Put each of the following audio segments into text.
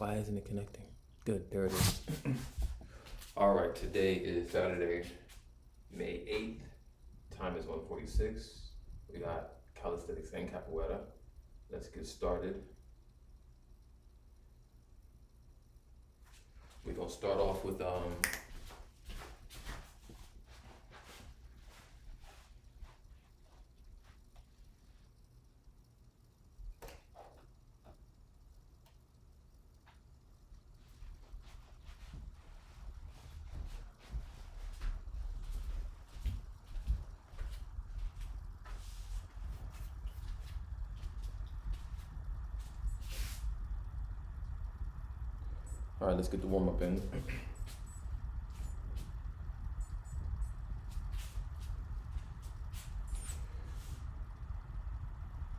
Why isn't it connecting? Good, there it is. All right, today is Saturday, May 8th. Time is 1:46. We got calisthenics and capoeira. Let's get started. We're gonna start off with all right, let's get the warm up in.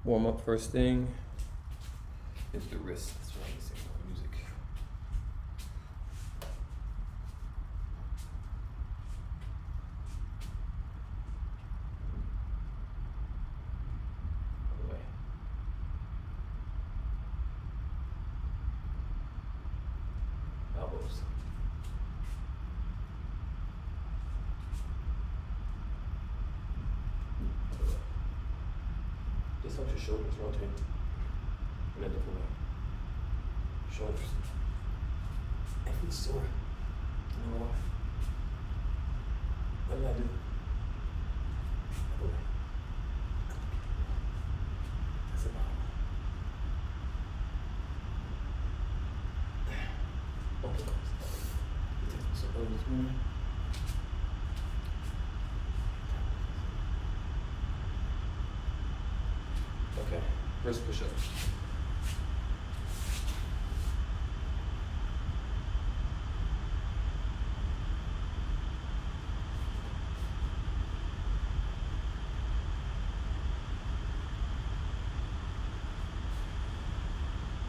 Warm up first thing is the wrist. That's what I'm saying about music. Away. Elbows. Just let your shoulders rotate in a different way. Shoulders. And it's sore. I don't know why. What did I do? Other way. That's about open close. You take some of this morning. Okay, wrist push-ups.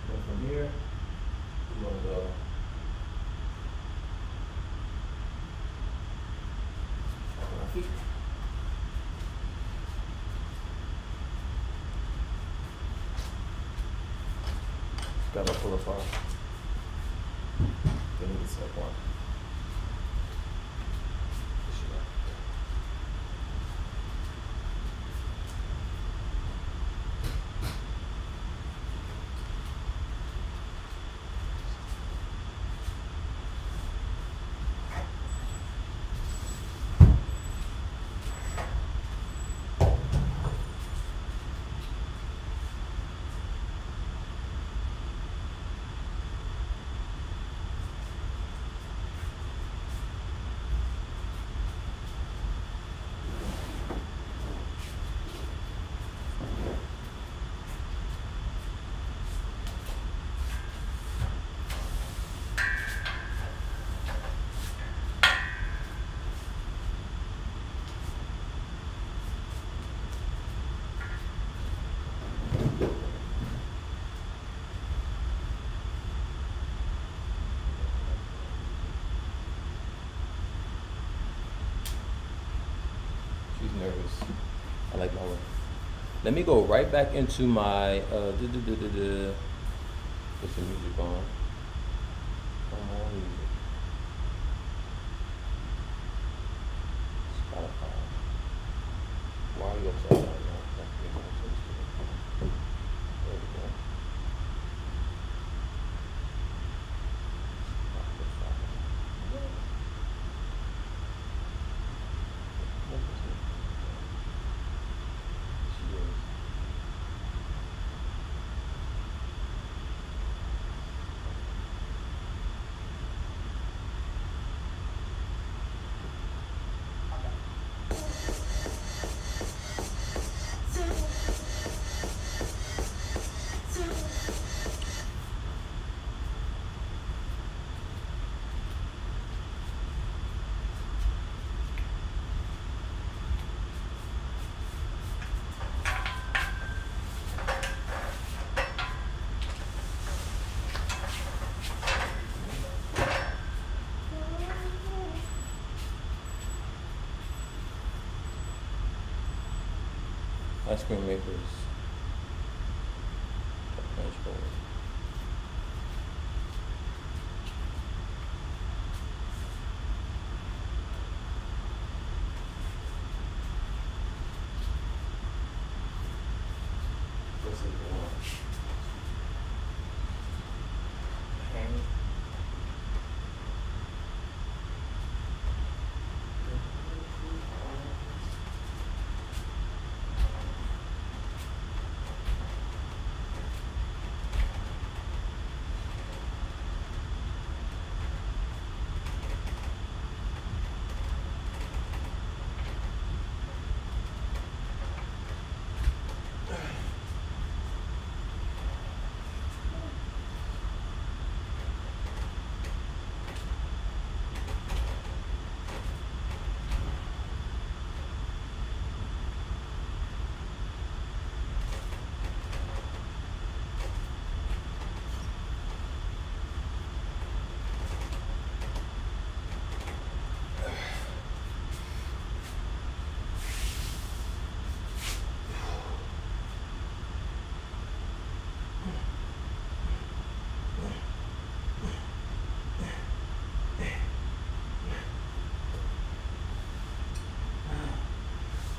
And from here, we want to go up on our feet. Gotta pull apart. Then we can set one. Push it up. She's nervous. I like my work. Let me go right back into my put some music on. Come on, music. Spotify. Why are you upside down now? There we go. Ice cream makers. Nice bowl. see if they want. Hang.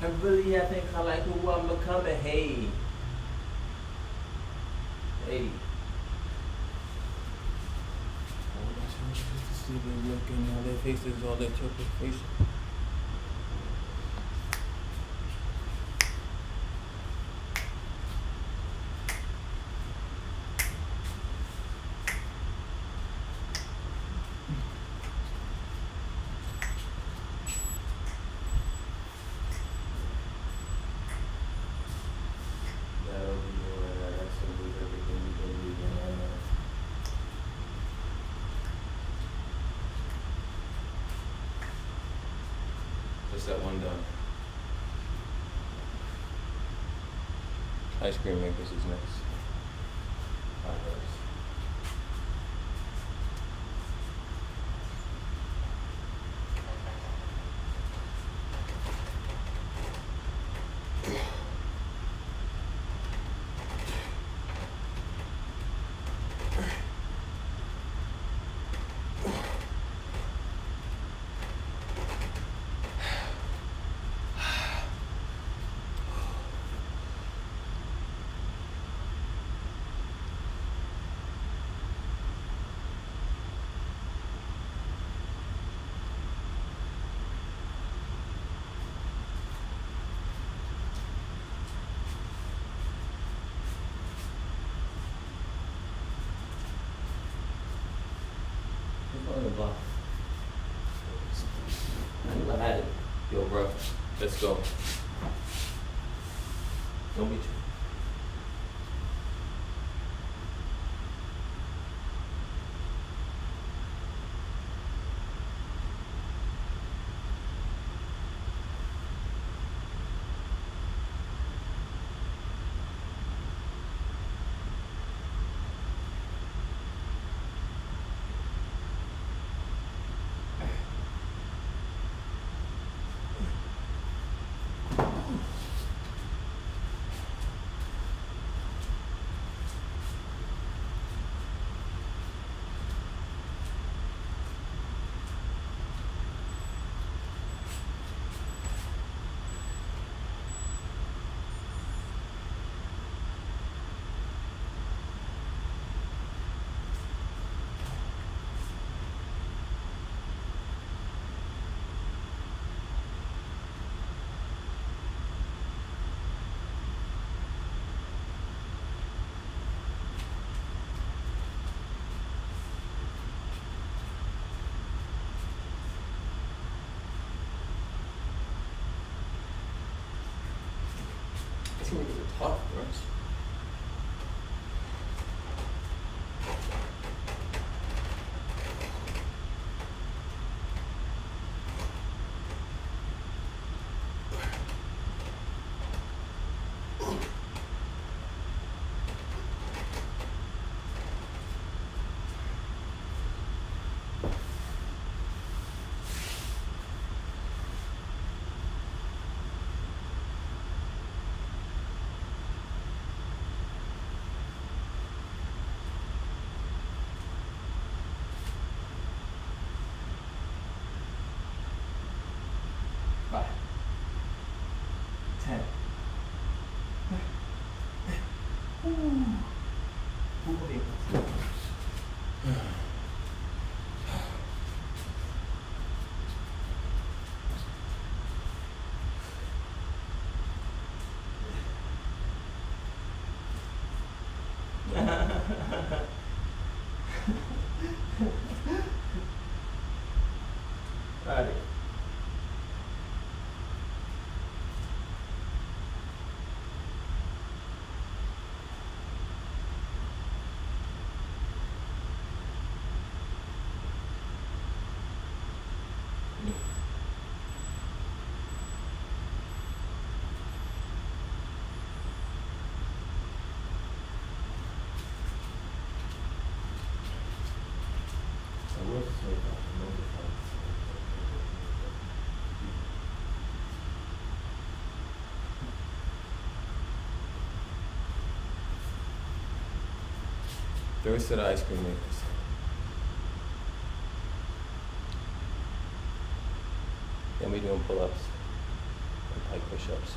I think I like who I'm becoming. Hey. Hey. See them looking, all their faces, all their chocolate faces. Just that one done. Ice cream makers is next. On the block. I had it. Yo, bro, let's go. Don't be too. These niggas are tough, bro. Alright. Thirst to the ice cream makers. Then we doing pull-ups and pike push-ups.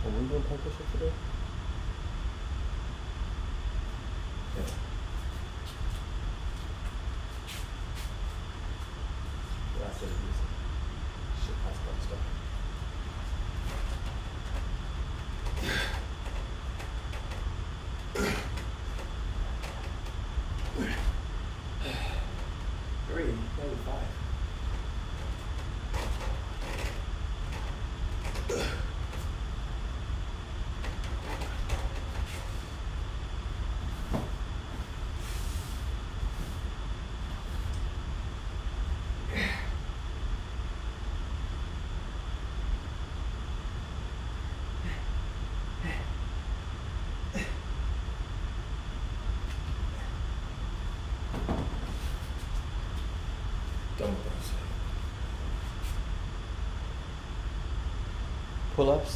Are we doing pike push-ups today? Yeah. Yeah, I said it was shit, that's fun stuff. Done with those. Pull-ups,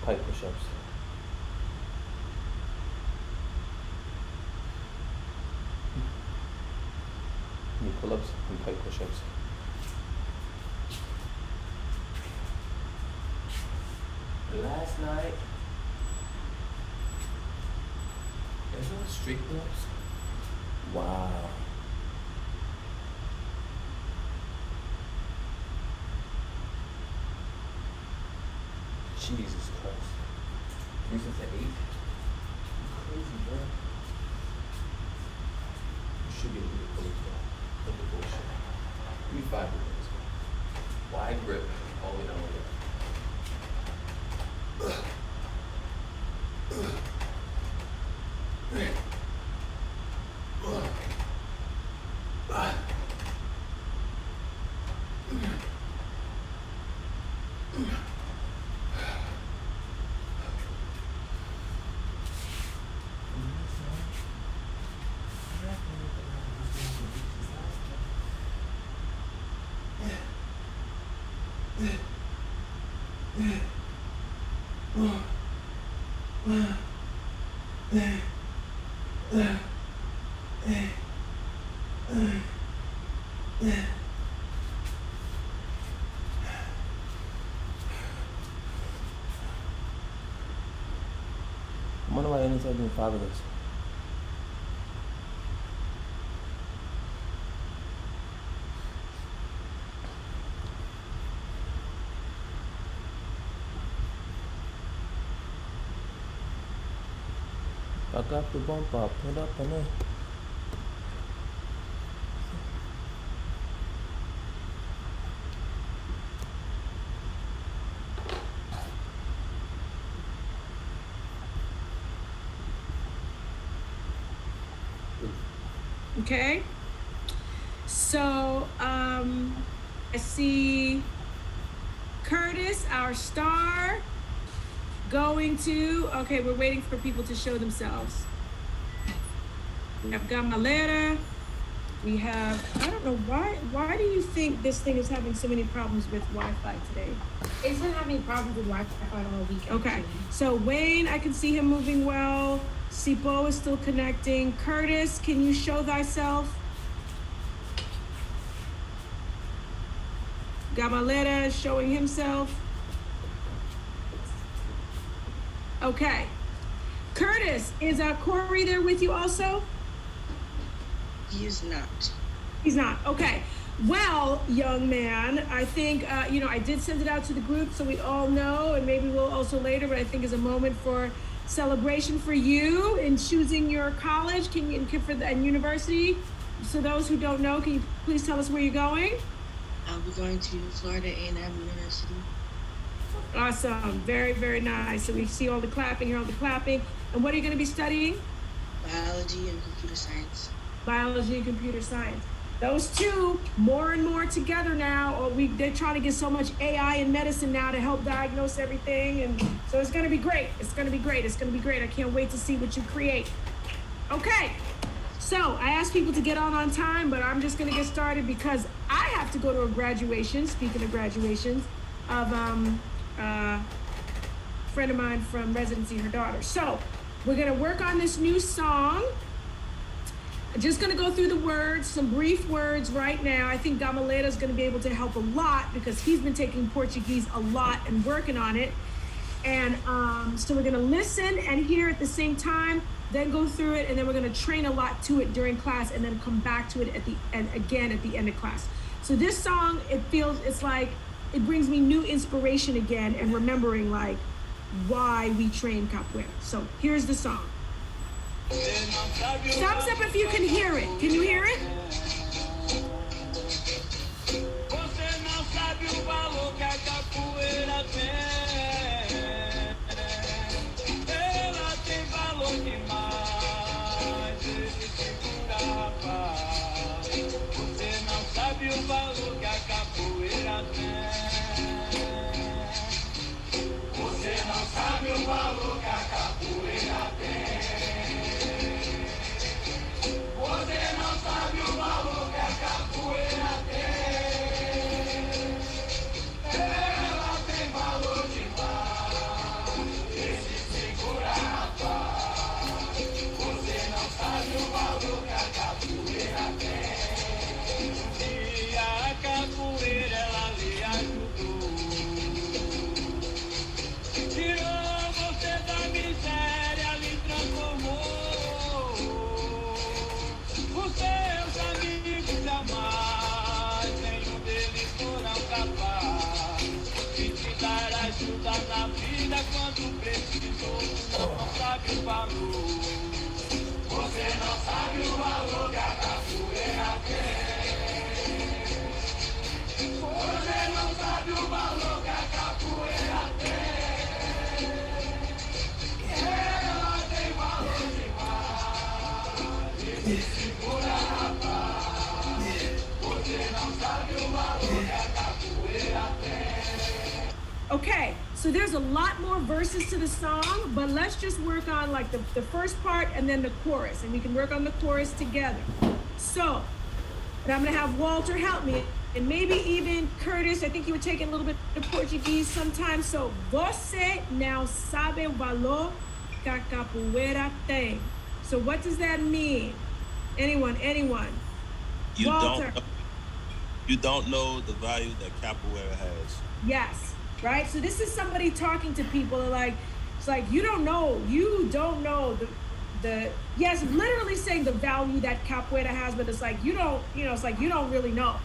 pike push-ups. New pull-ups and pike push-ups. Last night, there's no street pull-ups. Wow. Jesus Christ. 3 cents at 8? Crazy, bro. You should be able to get fully full. Look at bullshit. Give me 5 minutes. Wide grip all the way down there. I wonder why I ended up doing 5 of those. I got the bump up, put up on it. Okay, so I see Curtis, our star, going to, okay, we're waiting for people to show themselves. We have Gamalera, we have, I don't know, why do you think this thing is having so many problems with Wi-Fi today? It's been having problems with Wi-Fi all week. Okay, actually. so Wayne, I can see him moving well. Sipo is still connecting. Curtis, can you show thyself? Gabalera is showing himself. Okay. Curtis, is Corey there with you also? He is not. He's not. Okay. Well, young man, I think, I did send it out to the group so we all know, and maybe we'll also later, but I think is a moment for celebration for you in choosing your college and university. So those who don't know, can you please tell us where you're going? I'll be going to Florida A&M University. Awesome. Very, very nice. So we see all the clapping, hear all the clapping. And what are you going to be studying? Biology and computer science. Biology and computer science. Those two more and more together now. They're trying to get so much AI in medicine now to help diagnose everything. And so it's going to be great. It's going to be great. It's going to be great. I can't wait to see what you create. Okay. So I asked people to get on time, but I'm just going to get started because I have to go to a graduation, speaking of graduations, of a friend of mine from residency, her daughter. So we're going to work on this new song. I'm just going to go through the words, some brief words right now. I think Gamaleta is going to be able to help a lot because he's been taking Portuguese a lot and working on it. And so we're going to listen and hear at the same time, then go through it, and then we're going to train a lot to it during class and then come back to it at the end, again at the end of class. So this song, it's like, it brings me new inspiration again and remembering like why we train capoeira. So here's the song. Thumbs up if you can hear it. Can you hear it? Okay, so there's a lot more verses to the song, but let's just work on like the first part and then the chorus, and we can work on the chorus together. So, and I'm gonna have Walter help me, and maybe even Curtis. I think you were taking a little bit of Portuguese sometimes. So, você não sabe o valor que a capoeira tem. So what does that mean? Anyone? Walter. You don't know the value that capoeira has. Yes. Right? So this is somebody talking to people like, it's like, you don't know the yes, literally saying the value that capoeira has, but it's like, you don't really know,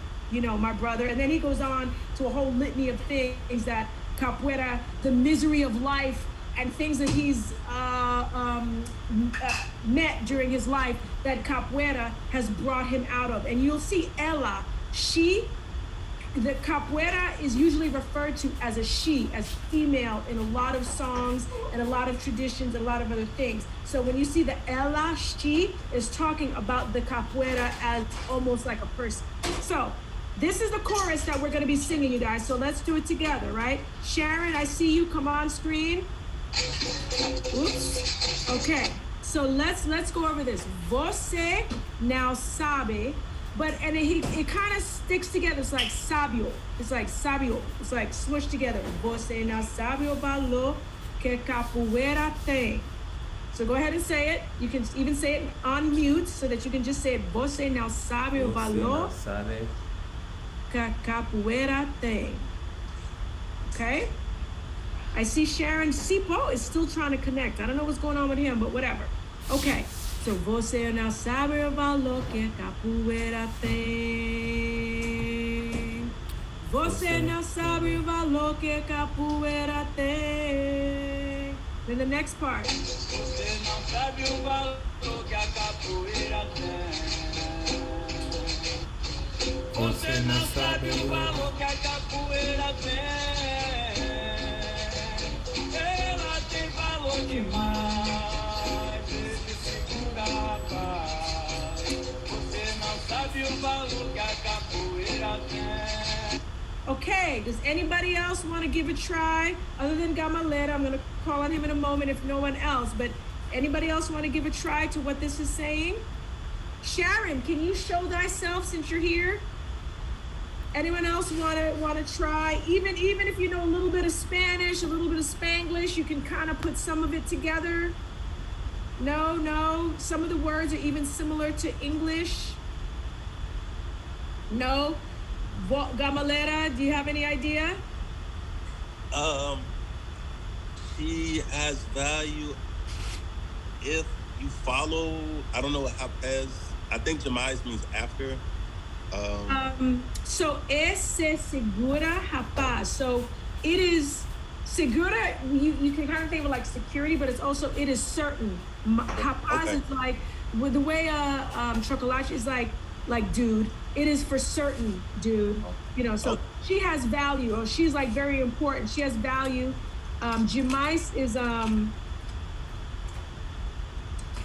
my brother. And then he goes on to a whole litany of things that capoeira, the misery of life and things that he's met during his life that capoeira has brought him out of. And you'll see ela, the capoeira is usually referred to as a she, as female in a lot of songs and a lot of traditions, and a lot of other things. So when you see the ela, she is talking about the capoeira as almost like a person. So this is the chorus that we're gonna be singing, you guys. So let's do it together, right? Sharon, I see you, come on screen. Oops, okay. So let's go over this. Você não sabe. And it kind of sticks together. It's like sabio. It's like sabio. It's like smushed together. Você não sabe o valor que capoeira tem. So go ahead and say it. You can even say it on mute so that you can just say it. Você não sabe o valor capoeira tem. Okay? I see Sharon Sipo is still trying to connect. I don't know what's going on with him, but whatever. Okay. So você não sabe o valor que capoeira tem. Você não sabe o valor que capoeira tem. Then the next part. Você não sabe o valor que a capoeira tem. Você não sabe o valor que a capoeira tem. Ela tem valor demais. Esse segura, rapaz. Você não sabe o valor que a capoeira tem. Okay, does anybody else want to give a try? Other than Gamalera, I'm going to call on him in a moment if no one else, but anybody else want to give a try to what this is saying? Sharon, can you show thyself since you're here? Anyone else want to try? Even if you know a little bit of Spanish, a little bit of Spanglish, you can kind of put some of it together. No, some of the words are even similar to English. No. Gamalera, do you have any idea? She has value if you follow. I don't know what Hapez. I think Jamais means after. So esse segura rapaz. So it is segura. You can kind of think of like security, but it's also it is certain. Rapaz Okay. is like with the way chocolate is like dude. It is for certain, dude. You know, so she has value, or she's like very important. She has value. Jamais is I'm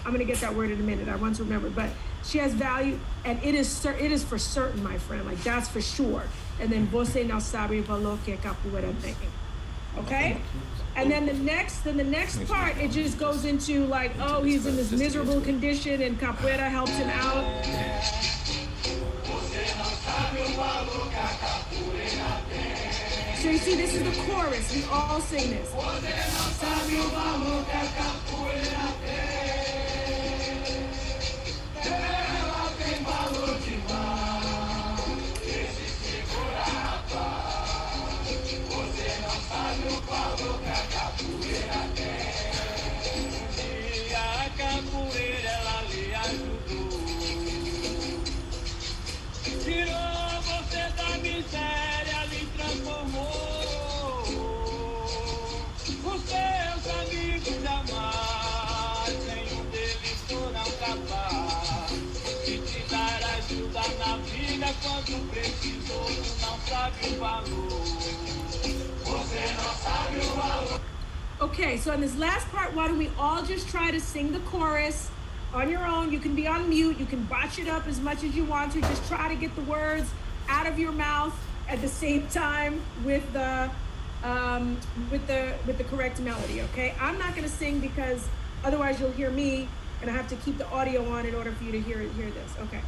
gonna get that word in a minute. I want to remember, but she has value, and it is for certain, my friend. Like that's for sure. And then você não sabe o valor que a capoeira tem. Okay? And then the next part, it just goes into like, oh, he's in this miserable condition, and capoeira helps him out. So you see, this is the chorus. We all sing this. E a capoeira ela lhe ajudou. Tirou você da miséria, lhe transformou. Os seus amigos jamais, nenhum deles foram capaz de te dar ajuda na vida quando precisou. Tu não sabe o valor. Você não sabe o valor. Okay, so in this last part, why don't we all just try to sing the chorus on your own? You can be on mute. You can botch it up as much as you want to. Just try to get the words out of your mouth at the same time with the correct melody. Okay, I'm not gonna sing because otherwise you'll hear me, and I have to keep the audio on in order for you to hear this. Okay.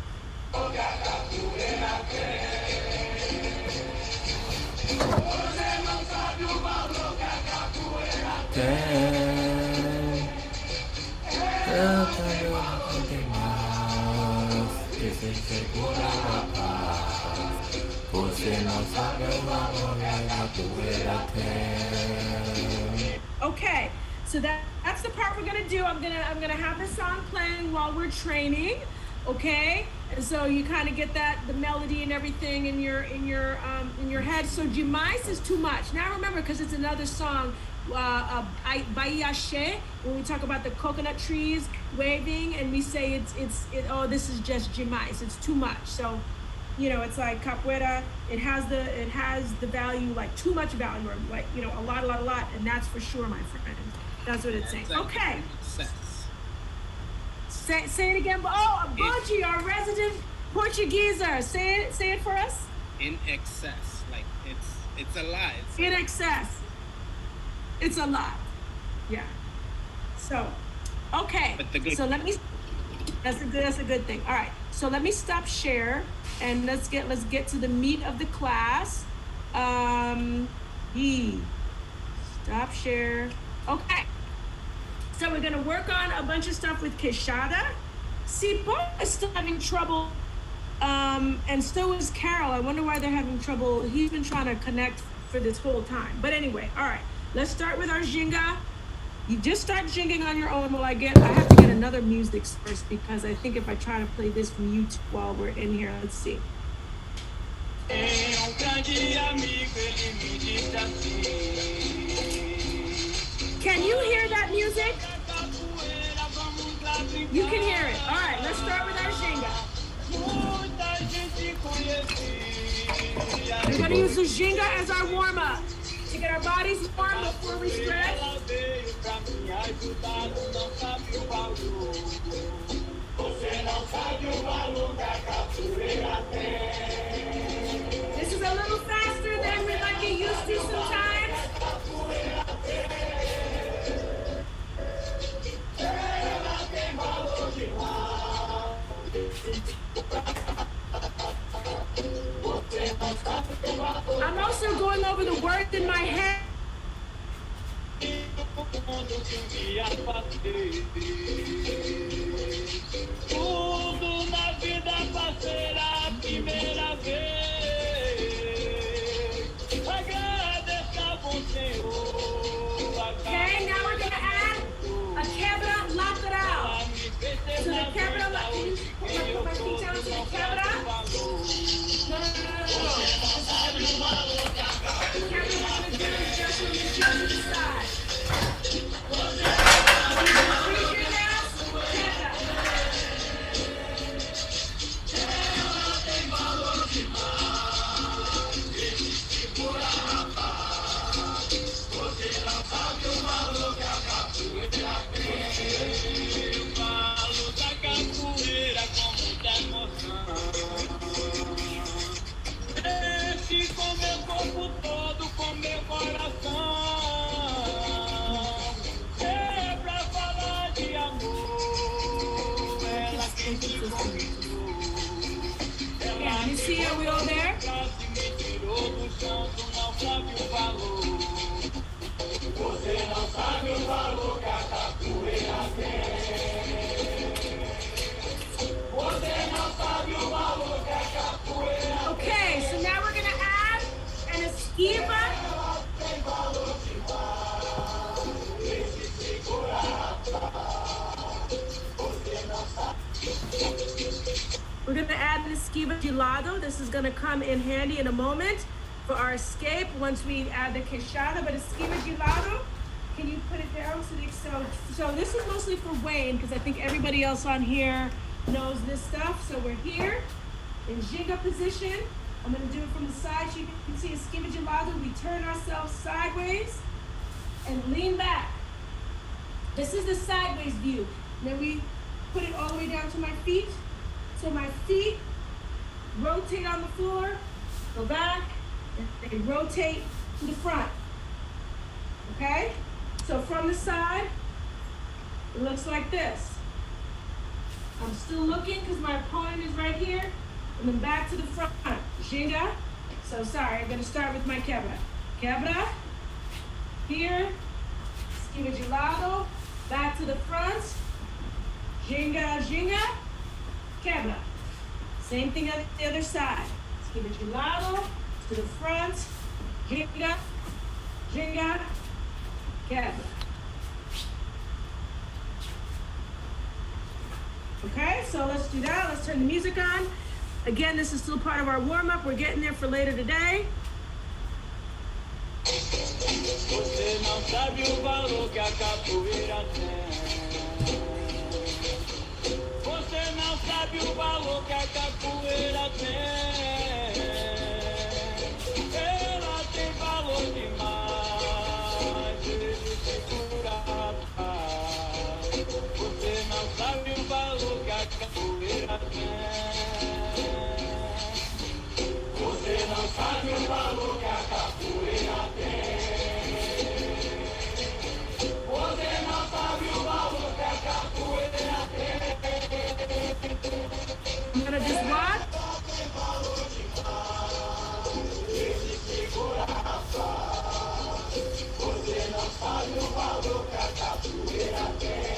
Okay, so that's the part we're gonna do. I'm gonna have the song playing while we're training, okay? And so you kind of get the melody and everything in your head. So Jamais is too much. Now remember, because it's another song, Bahia She, when we talk about the coconut trees waving, and we say oh, this is just Jamais. It's too much. So, you know, it's like capoeira. It has the value, like too much value, or like, you know, a lot, and that's for sure, my friend. That's what it's saying. Okay. Say it again. Oh, Bungie, our resident Portugueser. Say it for us. In excess, like it's a lot. In excess. It's a lot. Yeah. So, okay. So let me. That's a good thing. All right. So let me stop share, and let's get to the meat of the class. Stop share. Okay. So we're gonna work on a bunch of stuff with Queixada. Sipo is still having trouble And so is Carol. I wonder why they're having trouble. He's been trying to connect for this whole time. But anyway, all right. Let's start with our Ginga. You just start jinging on your own while I have to get another music first because I think if I try to play this mute while we're in here, let's see. Can you hear that music? You can hear it. All right, let's start with our Ginga. We're going to use the Ginga as our warm-up to get our bodies warm before we stretch. This is a little faster than we might get used to sometimes. I'm also going over the words in my head. Tudo na vida parceira, a primeira vez. Agradeça ao Senhor. Okay, now we're going to add a quebra lateral. So the quebra lateral, put my feet down to the quebra. No. The quebra we're going to do is just from the feet to the side. Com meu corpo todo, com meu coração, é pra falar de amor. Ela quem te conquistou. Yeah, you see, are we all there? Me tirou do chão, tu não sabe o valor. Você não sabe o valor que a capoeira tem. Você não sabe o valor que a capoeira tem. Okay, so now we're going to add an esquiva. We're going to add an esquiva de lado. This is going to come in handy in a moment for our escape once we add the queixada. But esquiva de lado, can you put it down? So this is mostly for Wayne because I think everybody else on here knows this stuff. So we're here in Ginga position. I'm going to do it from the side so you can see esquiva de lado. We turn ourselves sideways and lean back. This is the sideways view. Then we put it all the way down to my feet. So my feet rotate on the floor, go back, and they rotate to the front. Okay? So from the side, it looks like this. I'm still looking because my opponent is right here. And then back to the front. Ginga. So sorry, I'm going to start with my quebra. Quebra. Here. Esquiva de lado. Back to the front. Ginga, ginga. Quebra. Same thing on the other side. Esquiva de lado. To the front. Ginga. Ginga. Quebra. Okay, so let's do that. Let's turn the music on. Again, this is still part of our warm-up. We're getting there for later today. Você não sabe o valor que a capoeira tem. Você não sabe o valor que a capoeira tem. Ela tem valor demais. Ele segura a paz. Você não sabe o valor que a capoeira tem. Você não sabe o valor que a capoeira tem. Você não sabe o valor que a capoeira tem. I'm gonna just what? Ele segura a paz. Você não sabe o valor que a capoeira tem.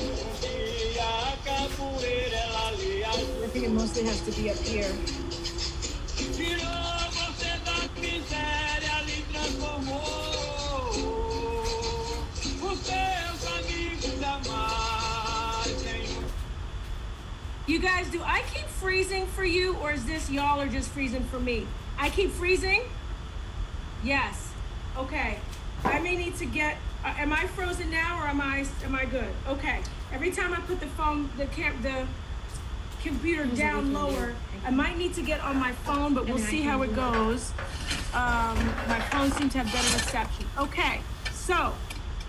Um dia a capoeira ela lhe ajuda. think it mostly has to be up here. Tirou você da miséria, lhe transformou. Os seus amigos amares em You guys, do I keep freezing for you, or is this y'all are just freezing for me? I keep freezing? Yes. Okay. I may need to get. Am I frozen now, or am I good? Okay. Every time I put the computer down lower, I might need to get on my phone, but we'll see how it goes. My phone seems to have better reception. Okay. So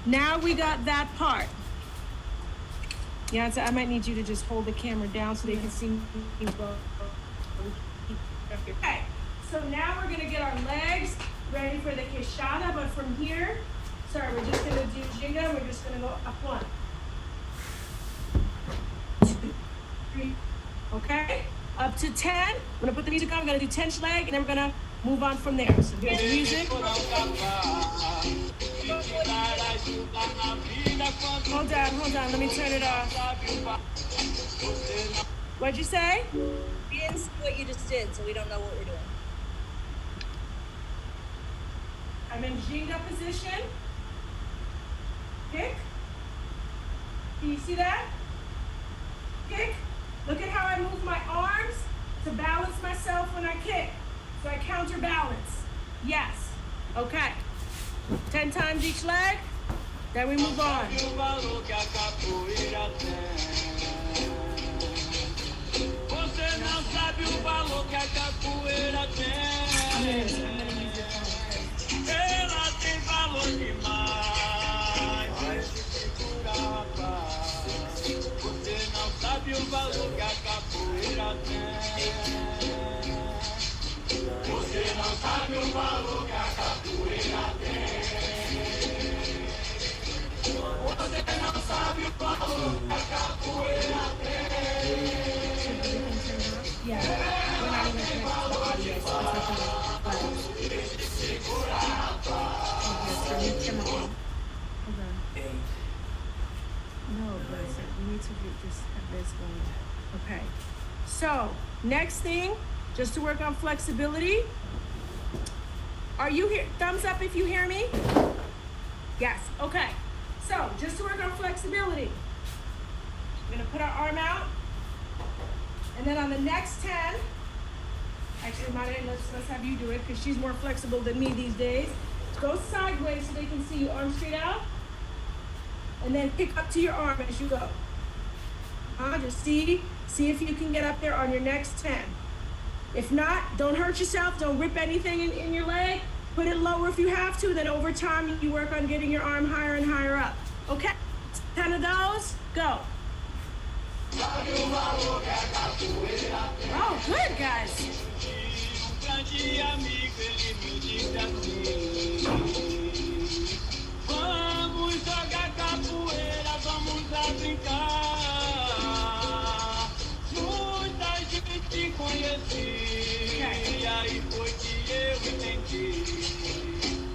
now we got that part. Yeah, so I might need you to just hold the camera down so they can see me. Okay, so now we're gonna get our legs ready for the queixada, but from here, sorry, we're just gonna do ginga, we're just gonna go up 1, 2, 3, okay? Up to 10, I'm gonna put the music on, we're gonna do 10th leg, and then we're gonna move on from there. So here's the music. Hold on, let me turn it off. What'd you say? We didn't see what you just did, so we don't know what we're doing. I'm in ginga position. Kick. Can you see that? Kick. Look at how I move my arms to balance myself when I kick. So I counterbalance. Yes. Okay. 10 times each leg. Then we move on. o valor que a capoeira tem. Você não sabe o valor que a capoeira tem. Ela tem valor demais. Segura, rapaz. Você não sabe o valor que a capoeira tem. Você não sabe o valor que a capoeira tem. Você não sabe o valor que a capoeira tem. Yeah. We're not even connected to the audio, so it's like Hold on. No, but I said we need to just have this going. Okay. So, next thing, just to work on flexibility. Are you here? Thumbs up if you hear me. Yes. Okay. So, just to work on flexibility, we're gonna put our arm out, and then on the next 10, actually, Mare, let's have you do it because she's more flexible than me these days. Go sideways so they can see you, arm straight out, and then pick up to your arm as you go. Just see if you can get up there on your next 10. If not, don't hurt yourself. Don't rip anything in your leg. Put it lower if you have to. Then over time, you work on getting your arm higher and higher up. Okay? 10 of those. Go. Oh, good, guys. Grande amigo, ele me disse assim: vamos jogar capoeira, vamos a brincar. Muita gente conheci, e aí foi que eu entendi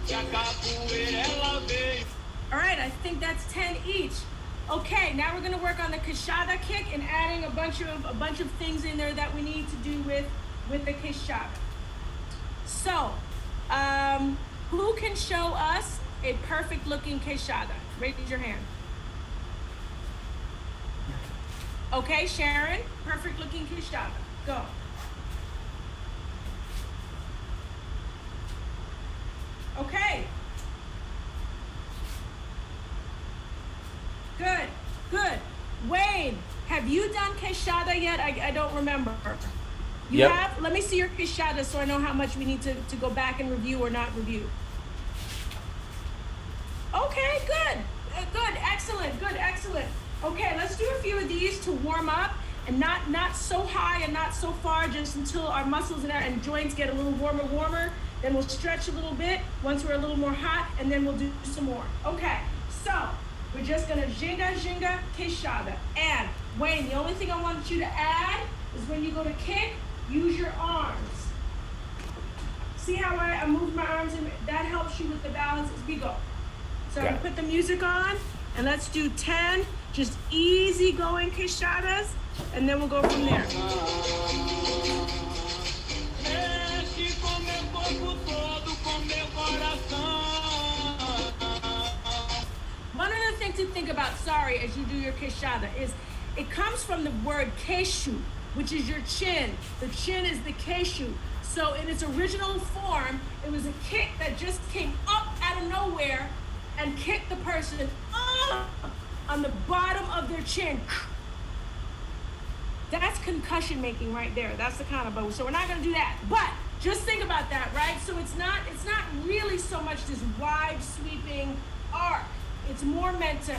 que a capoeira ela veio. All right, I think that's 10 each. Okay, now we're gonna work on the queixada kick and adding a bunch of things in there that we need to do with the queixada. So, who can show us a perfect looking queixada? Raise your hand. Okay, Sharon, perfect looking queixada. Go. Okay. Good. Wayne, have you done queixada yet? I don't remember. You Yep. have? Let me see your queixada so I know how much we need to go back and review or not review. Okay, good. Excellent. Okay, let's do a few of these to warm up and not so high and not so far, just until our muscles and joints get a little warmer. Then we'll stretch a little bit once we're a little more hot, and then we'll do some more. Okay, so we're just gonna ginga, queixada. And Wayne, the only thing I want you to add is when you go to kick, use your arms. See how I move my arms, and that helps you with the balance as we go. So I'm gonna put the music on, and let's do 10 just easy going queixadas. and then we'll go from there. Mexe com meu corpo todo, com meu coração. One other thing to think about, sorry, as you do your queixada, is it comes from the word queixo, which is your chin. The chin is the queixo. So in its original form, it was a kick that just came up out of nowhere and kicked the person on the bottom of their chin. That's concussion making right there. That's the kind of bow. So we're not gonna do that. But just think about that, right? So it's not really so much this wide sweeping arc. It's more meant to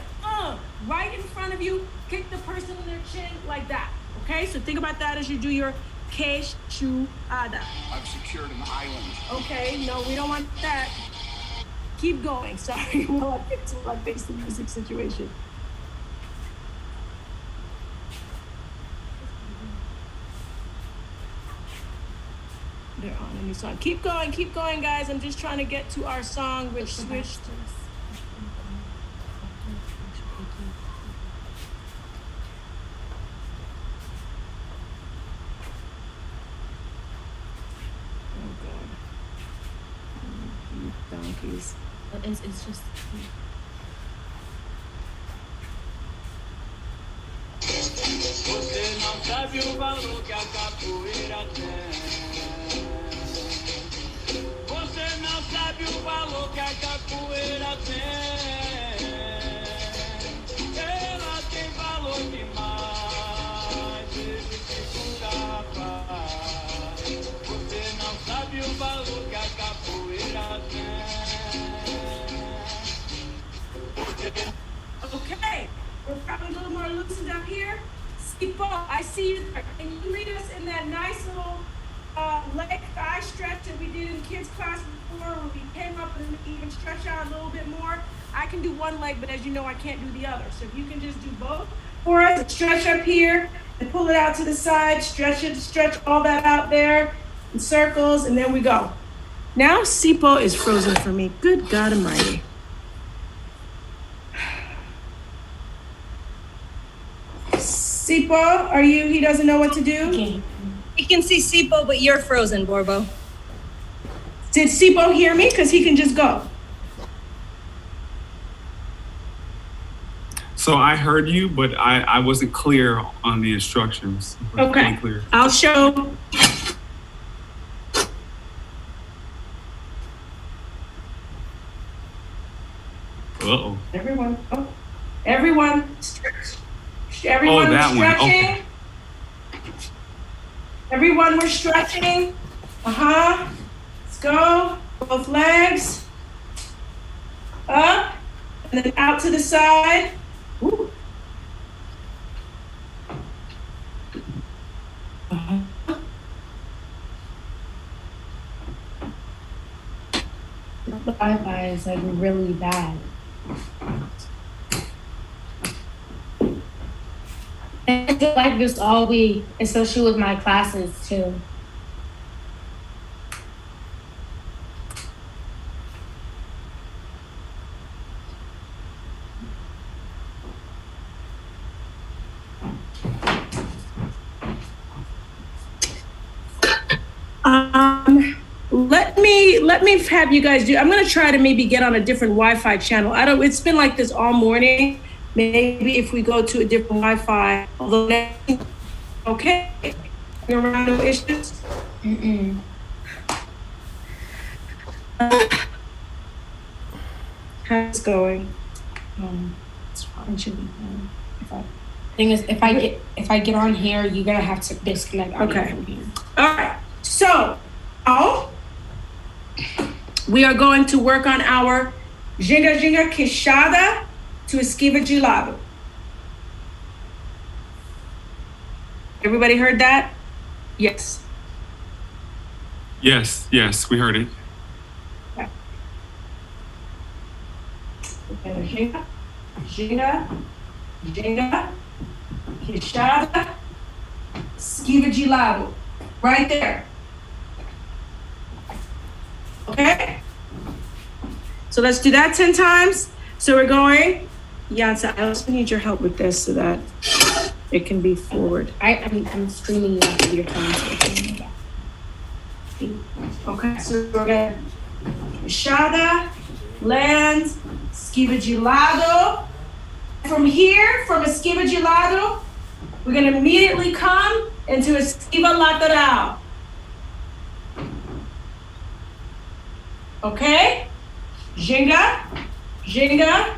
right in front of you, kick the person in their chin like that. Okay? So think about that as you do your queixada. I've secured an island. Okay, no, we don't want that. Keep going. Sorry, while I fix the music situation. They're on a new song. Keep going, guys. I'm just trying to get to our song, which switched. Oh God. You donkeys. It's just. Você não sabe o valor que a capoeira tem. Você não sabe o valor que a capoeira tem. Ela tem valor demais, ele segura a paz. Você não sabe o valor que a capoeira tem. Okay, we're probably a little more loosened up here. Sipo, I see you there. Can you lead us in that nice little leg thigh stretch that we did in kids class before, when we came up and even stretch out a little bit more? I can do one leg, but as you know, I can't do the other. So if you can just do both for us, stretch up here and pull it out to the side, stretch it, stretch all that out there in circles, and then we go. Now Sipo is frozen for me. Good God Almighty. Sipo, he doesn't know what to do? We can see Sipo, but you're frozen, Borbo. Did Sipo hear me? Because he can just go. So I heard you, but I wasn't clear on the instructions. Okay. Clear. I'll show. Uh-oh. Everyone stretch. Everyone that one. stretching. Okay. Everyone, we're stretching. Let's go. Both legs. Up. And then out to the side. Ooh. The Wi-Fi is like really bad. I feel like this all week, especially with my classes too. Let me have you guys do. I'm gonna try to maybe get on a different Wi-Fi channel. It's been like this all morning. Maybe if we go to a different Wi-Fi, although okay, around no issues. How's it going? It's fine. Should be fine. Thing is, if I get on here, you're gonna have to disconnect. Okay. From here. All right. So, we are going to work on our ginga ginga queixada to esquiva de lado. Everybody heard that? Yes. Yes, we heard it. Okay. Ginga, ginga, ginga, queixada, esquiva de lado. Right there. Okay? So let's do that 10 times. So we're going, Yansa, I also need your help with this so that It can be forward. I'm streaming you off your phone. So it's Okay, so we're gonna Shada, lands, Esquiva de lado. From here, from Esquiva de lado, we're gonna immediately come into Esquiva lateral. Okay? Ginga, ginga,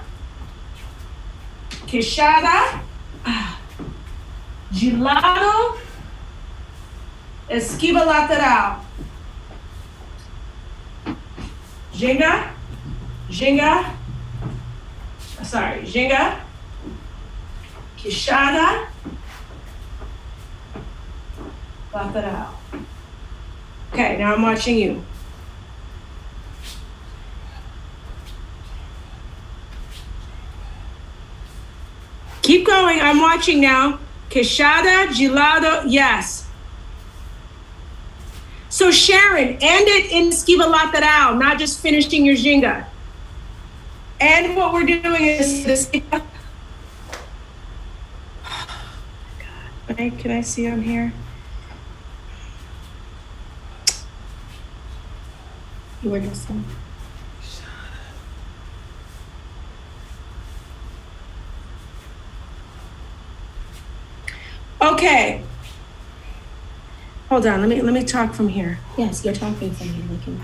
queixada, de lado, esquiva lateral. Ginga, ginga, ginga, queixada, lateral. Okay, now I'm watching you. Keep going, I'm watching now. Queixada, gelado, yes. So Sharon, end it in esquiva lateral, not just finishing your ginga. And what we're doing is this. Can I see on here? You were just saying. Okay. Hold on, let me talk from here. Yes, you're talking from here. We can.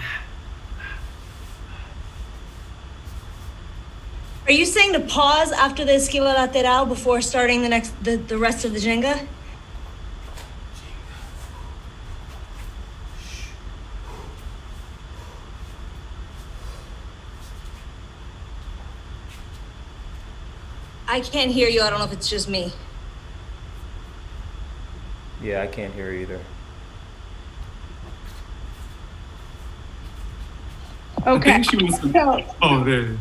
Are you saying to pause after the esquiva lateral before starting the rest of the ginga? I can't hear you. I don't know if it's just me. Yeah, I can't hear either. I Okay. think she was. So, Oh, there it is.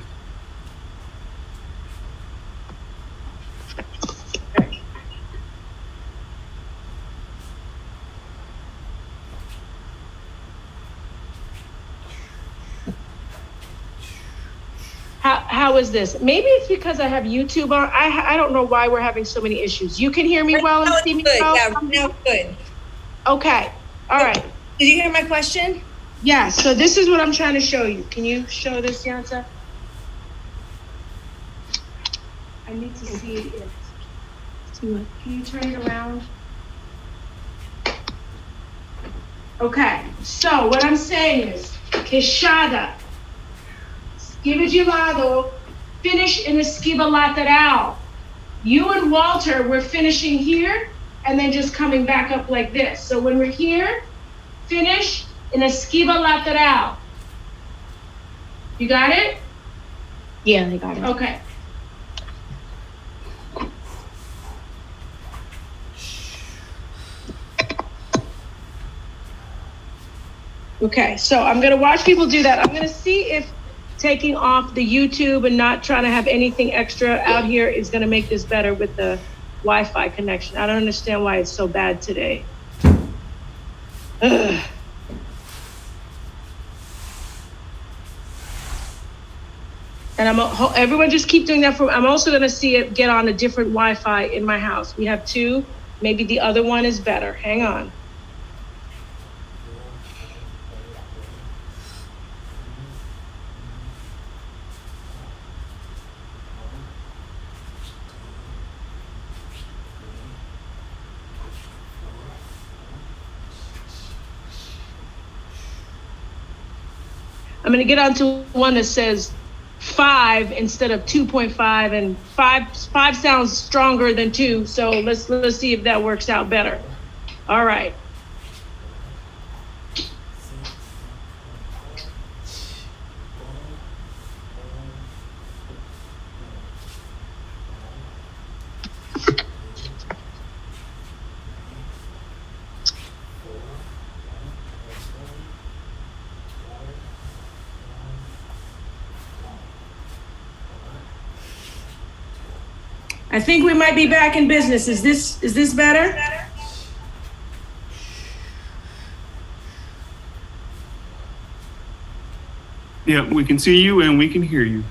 how is this? Maybe it's because I have YouTube on. I don't know why we're having so many issues. You can hear me well and see me well? Yeah, right now good. Okay, all right. Did you hear my question? Yeah, so this is what I'm trying to show you. Can you show this, Yansa? I need to see it. Can you turn it around? Okay, so what I'm saying is, queixada, esquiva de lado, finish in esquiva lateral. You and Walter, we're finishing here and then just coming back up like this. So when we're here, finish in esquiva lateral. You got it? Yeah, they got it. Okay. Okay, so I'm gonna watch people do that. I'm gonna see if taking off the YouTube and not trying to have anything extra out here is gonna make this better with the Wi-Fi connection. I don't understand why it's so bad today. Ugh. And everyone just keep doing that I'm also gonna see it get on a different Wi-Fi in my house. We have two, maybe the other one is better. Hang on. I'm gonna get onto one that says 5 instead of 2.5, and 5 sounds stronger than 2. So let's see if that works out better. All right. I think we might be back in business. Is this better? Yeah, we can see you and we can hear you.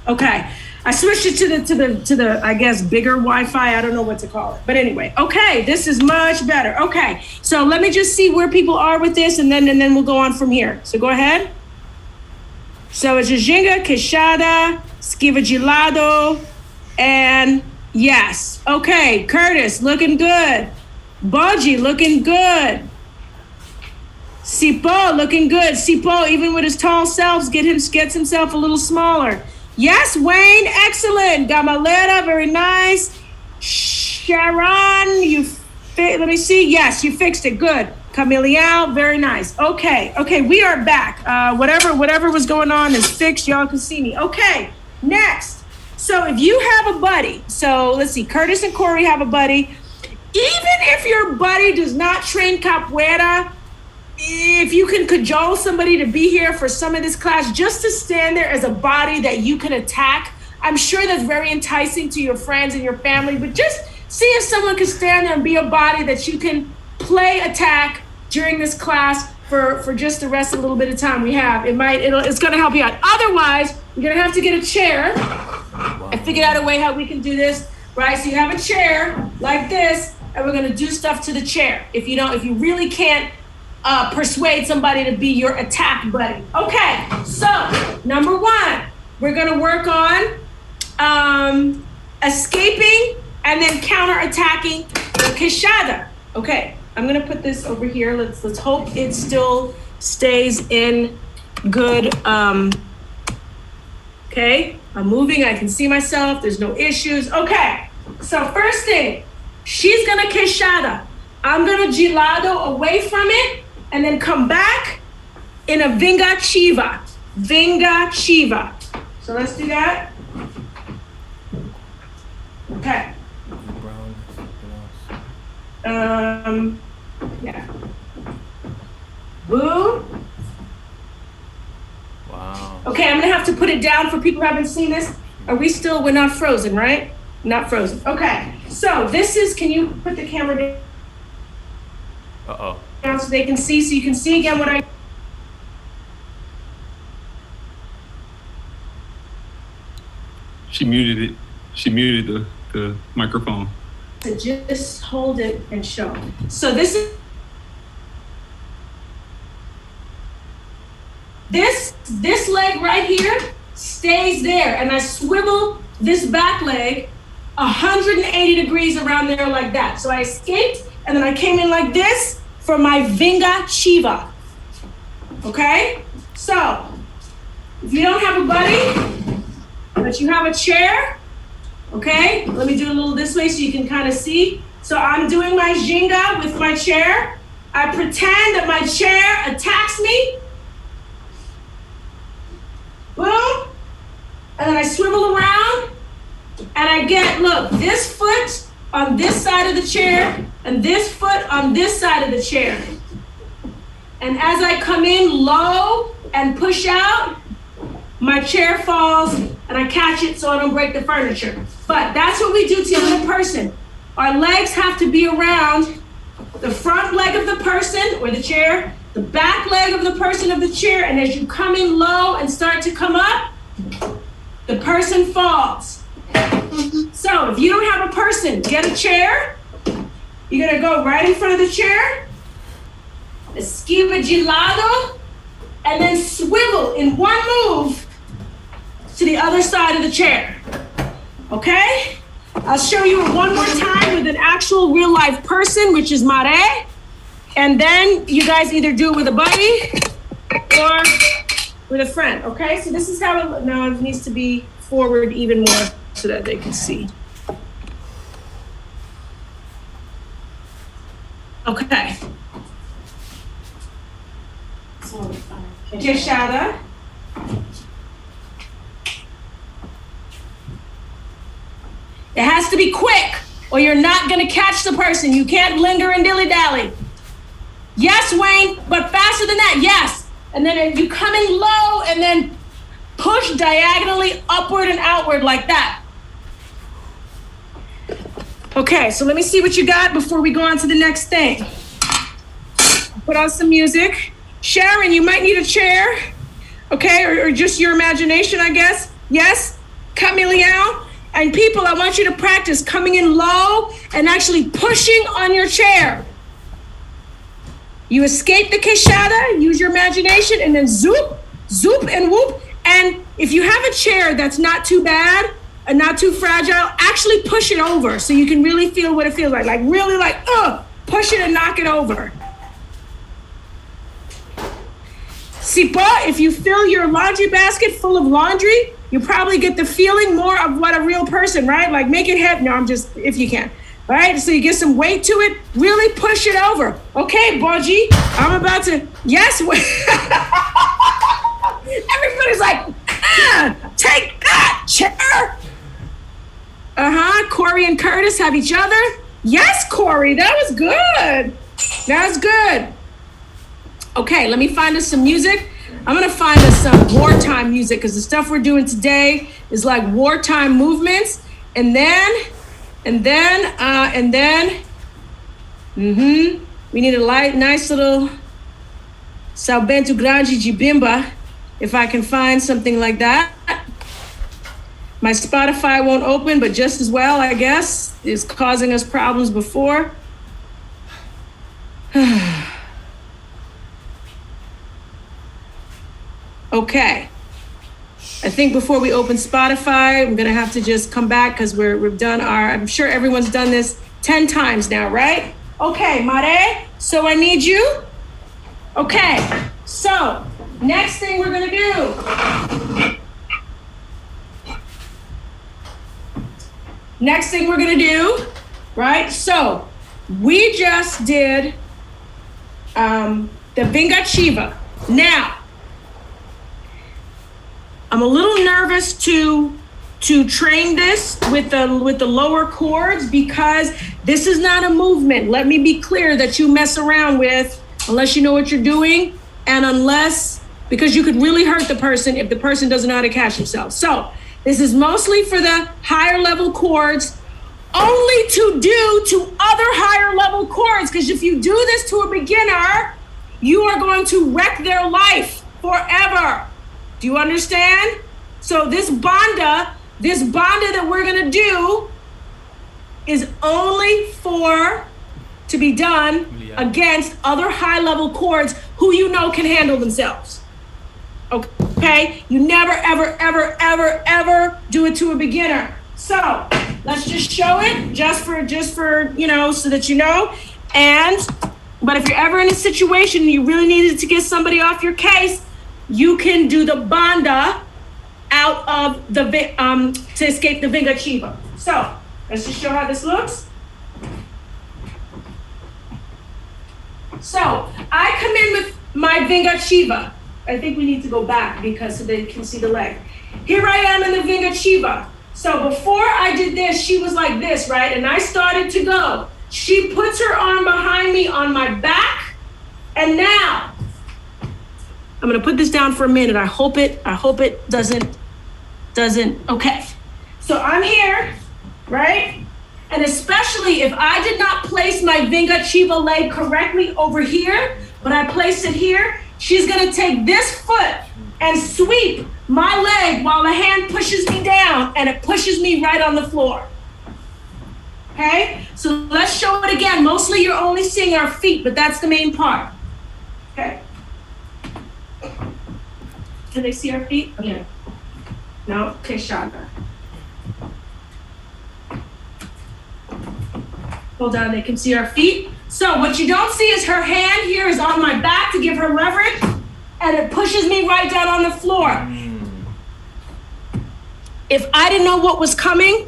Okay. I switched it to the I guess bigger Wi-Fi. I don't know what to call it, but anyway. Okay, this is much better. Okay, so let me just see where people are with this, and then we'll go on from here. So go ahead. So it's a ginga, queixada, esquiva de lado, and yes. Okay, Curtis looking good. Boji looking good. Sipo looking good. Sipo, even with his tall selves, gets himself a little smaller. Yes, Wayne, excellent. Gamalera, very nice. Sharon, let me see. Yes, you fixed it. Good. Camilial, very nice. Okay, we are back. Whatever was going on is fixed. Y'all can see me. Okay, next. So if you have a buddy, so let's see, Curtis and Corey have a buddy. Even if your buddy does not train capoeira, if you can cajole somebody to be here for some of this class, just to stand there as a body that you can attack, I'm sure that's very enticing to your friends and your family, but just see if someone can stand there and be a body that you can play attack during this class for just the rest of the little bit of time we have. It's gonna help you out. Otherwise, you're gonna have to get a chair. I figured out a way how we can do this, right? So you have a chair like this, and we're gonna do stuff to the chair. If you really can't persuade somebody to be your attack buddy. Okay, so number 1, we're gonna work on escaping and then counter-attacking the queixada. Okay, I'm gonna put this over here. Let's hope it still stays in good. Okay, I'm moving, I can see myself, there's no issues. Okay, so first thing, she's gonna queixada. I'm gonna gelado away from it, and then come back in a vinga chiva. Vinga chiva. So let's do that. Okay. Yeah. Boo. Wow. Okay, I'm gonna have to put it down for people who haven't seen this. We're not frozen, right? Not frozen. Okay, so this is, can you put the camera down? Uh-oh. So they can see, so you can see again what I. She muted it. She muted the microphone. So just hold it and show. So this leg right here stays there, and I swivel this back leg 180 degrees around there like that. So I escaped, and then I came in like this for my vinga chiva. Okay? So, if you don't have a buddy, but you have a chair, okay? Let me do a little this way so you can kind of see. So I'm doing my ginga with my chair. I pretend that my chair attacks me. Boom. And then I swivel around, and I get, look, this foot on this side of the chair, and this foot on this side of the chair. And as I come in low and push out, my chair falls and I catch it so I don't break the furniture. But that's what we do to the other person. Our legs have to be around the front leg of the person or the chair, the back leg of the person of the chair, and as you come in low and start to come up, the person falls. So if you don't have a person, get a chair. You're gonna go right in front of the chair, esquiva de lado, and then swivel in one move to the other side of the chair. Okay? I'll show you it one more time with an actual real life person, which is Mare. And then you guys either do it with a buddy or with a friend. Okay? So this is how it now it needs to be forward even more so that they can see. Okay. Queixada. It has to be quick, or you're not gonna catch the person. You can't linger and dilly-dally. Yes, Wayne, but faster than that, yes. And then you come in low and then push diagonally upward and outward like that. Okay, so let me see what you got before we go on to the next thing. Put on some music. Sharon, you might need a chair, okay? Or just your imagination, I guess. Yes? Chameleon. And people, I want you to practice coming in low and actually pushing on your chair. You escape the queixada, use your imagination, and then zoop, zoop, and whoop. And if you have a chair that's not too bad and not too fragile, actually push it over so you can really feel what it feels like. Like really like, push it and knock it over. Sipa, if you fill your laundry basket full of laundry, you probably get the feeling more of what a real person, right? Like make it heavy. No, I'm just, if you can. All right, so you get some weight to it, really push it over. Okay, Boji, I'm about to, yes. Everybody's like, take that, chair. Corey and Curtis have each other. Yes, Corey, that was good. That was good. Okay, let me find us some music. I'm gonna find us some wartime music because the stuff we're doing today is like wartime movements. And then, we need a nice little Salbento Grande Jibimba, if I can find something like that. My Spotify won't open, but just as well, I guess, is causing us problems before. Okay. I think before we open Spotify, I'm gonna have to just come back because we've done I'm sure everyone's done this 10 times now, right? Okay, Mare, so I need you. Okay, so next thing we're gonna do. Right? So we just did the Vingativa. Now, I'm a little nervous to train this with the lower chords because this is not a movement. Let me be clear that you mess around with unless you know what you're doing and because you could really hurt the person if the person doesn't know how to catch themselves. So this is mostly for the higher level chords, only to do to other higher level chords, because if you do this to a beginner, you are going to wreck their life forever. Do you understand? So this banda that we're gonna do is only to be done against other high level chords who you know can handle themselves. Okay? You never, ever, ever, ever, ever do it to a beginner. So let's just show it just for so that you know. But if you're ever in a situation and you really needed to get somebody off your case, you can do the banda out of the to escape the Vingativa. So let's just show how this looks. So I come in with my Vingativa. I think we need to go back because so they can see the leg. Here I am in the Vingativa. So before I did this, she was like this, right? And I started to go. She puts her arm behind me on my back, and now I'm gonna put this down for a minute. I hope it doesn't, okay. So I'm here, right? And especially if I did not place my Vingativa leg correctly over here, but I placed it here, she's gonna take this foot and sweep my leg while the hand pushes me down and it pushes me right on the floor. Okay, so let's show it again. Mostly you're only seeing our feet, but that's the main part. Okay. Can they see our feet? Okay. No? Okay, Shaka. Hold on, they can see our feet. So what you don't see is her hand here is on my back to give her leverage, and it pushes me right down on the floor. If I didn't know what was coming,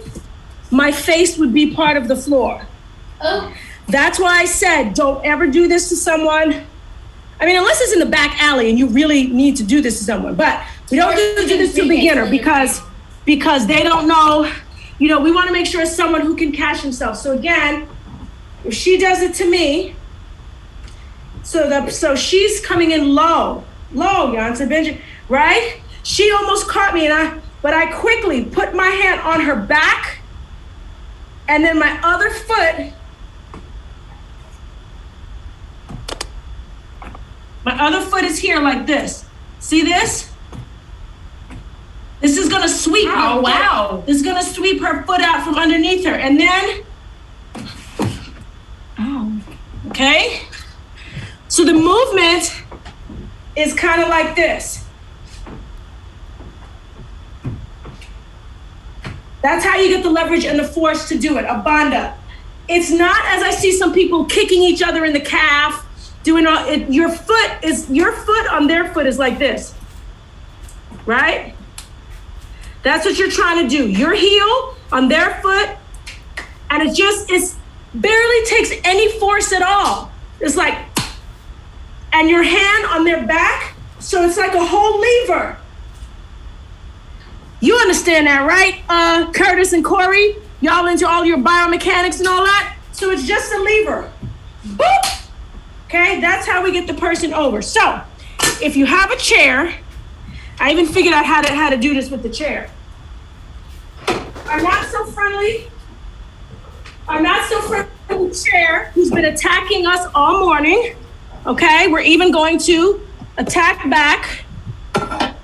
my face would be part of the floor. Oh. That's why I said, don't ever do this to someone. I mean, unless it's in the back alley and you really need to do this to someone, but we don't do this to a beginner because they don't know, we want to make sure it's someone who can catch himself. So again, if she does it to me, so she's coming in low, Janssen Benjamin, right? She almost caught me but I quickly put my hand on her back, and then my other foot, is here like this. See this? This is gonna sweep her. Oh, wow. This is gonna sweep her foot out from underneath her. And then, okay? So the movement is kind of like this. That's how you get the leverage and the force to do it, a banda. It's not as I see some people kicking each other in the calf, doing all it. Your foot on their foot is like this, right? That's what you're trying to do. Your heel on their foot, and it barely takes any force at all. It's like, and your hand on their back, so it's like a whole lever. You understand that, right? Curtis and Corey, y'all into all your biomechanics and all that? So it's just a lever. Boop! Okay, that's how we get the person over. So, if you have a chair, I even figured out how to do this with the chair. Our not so friendly chair who's been attacking us all morning. Okay, we're even going to attack back.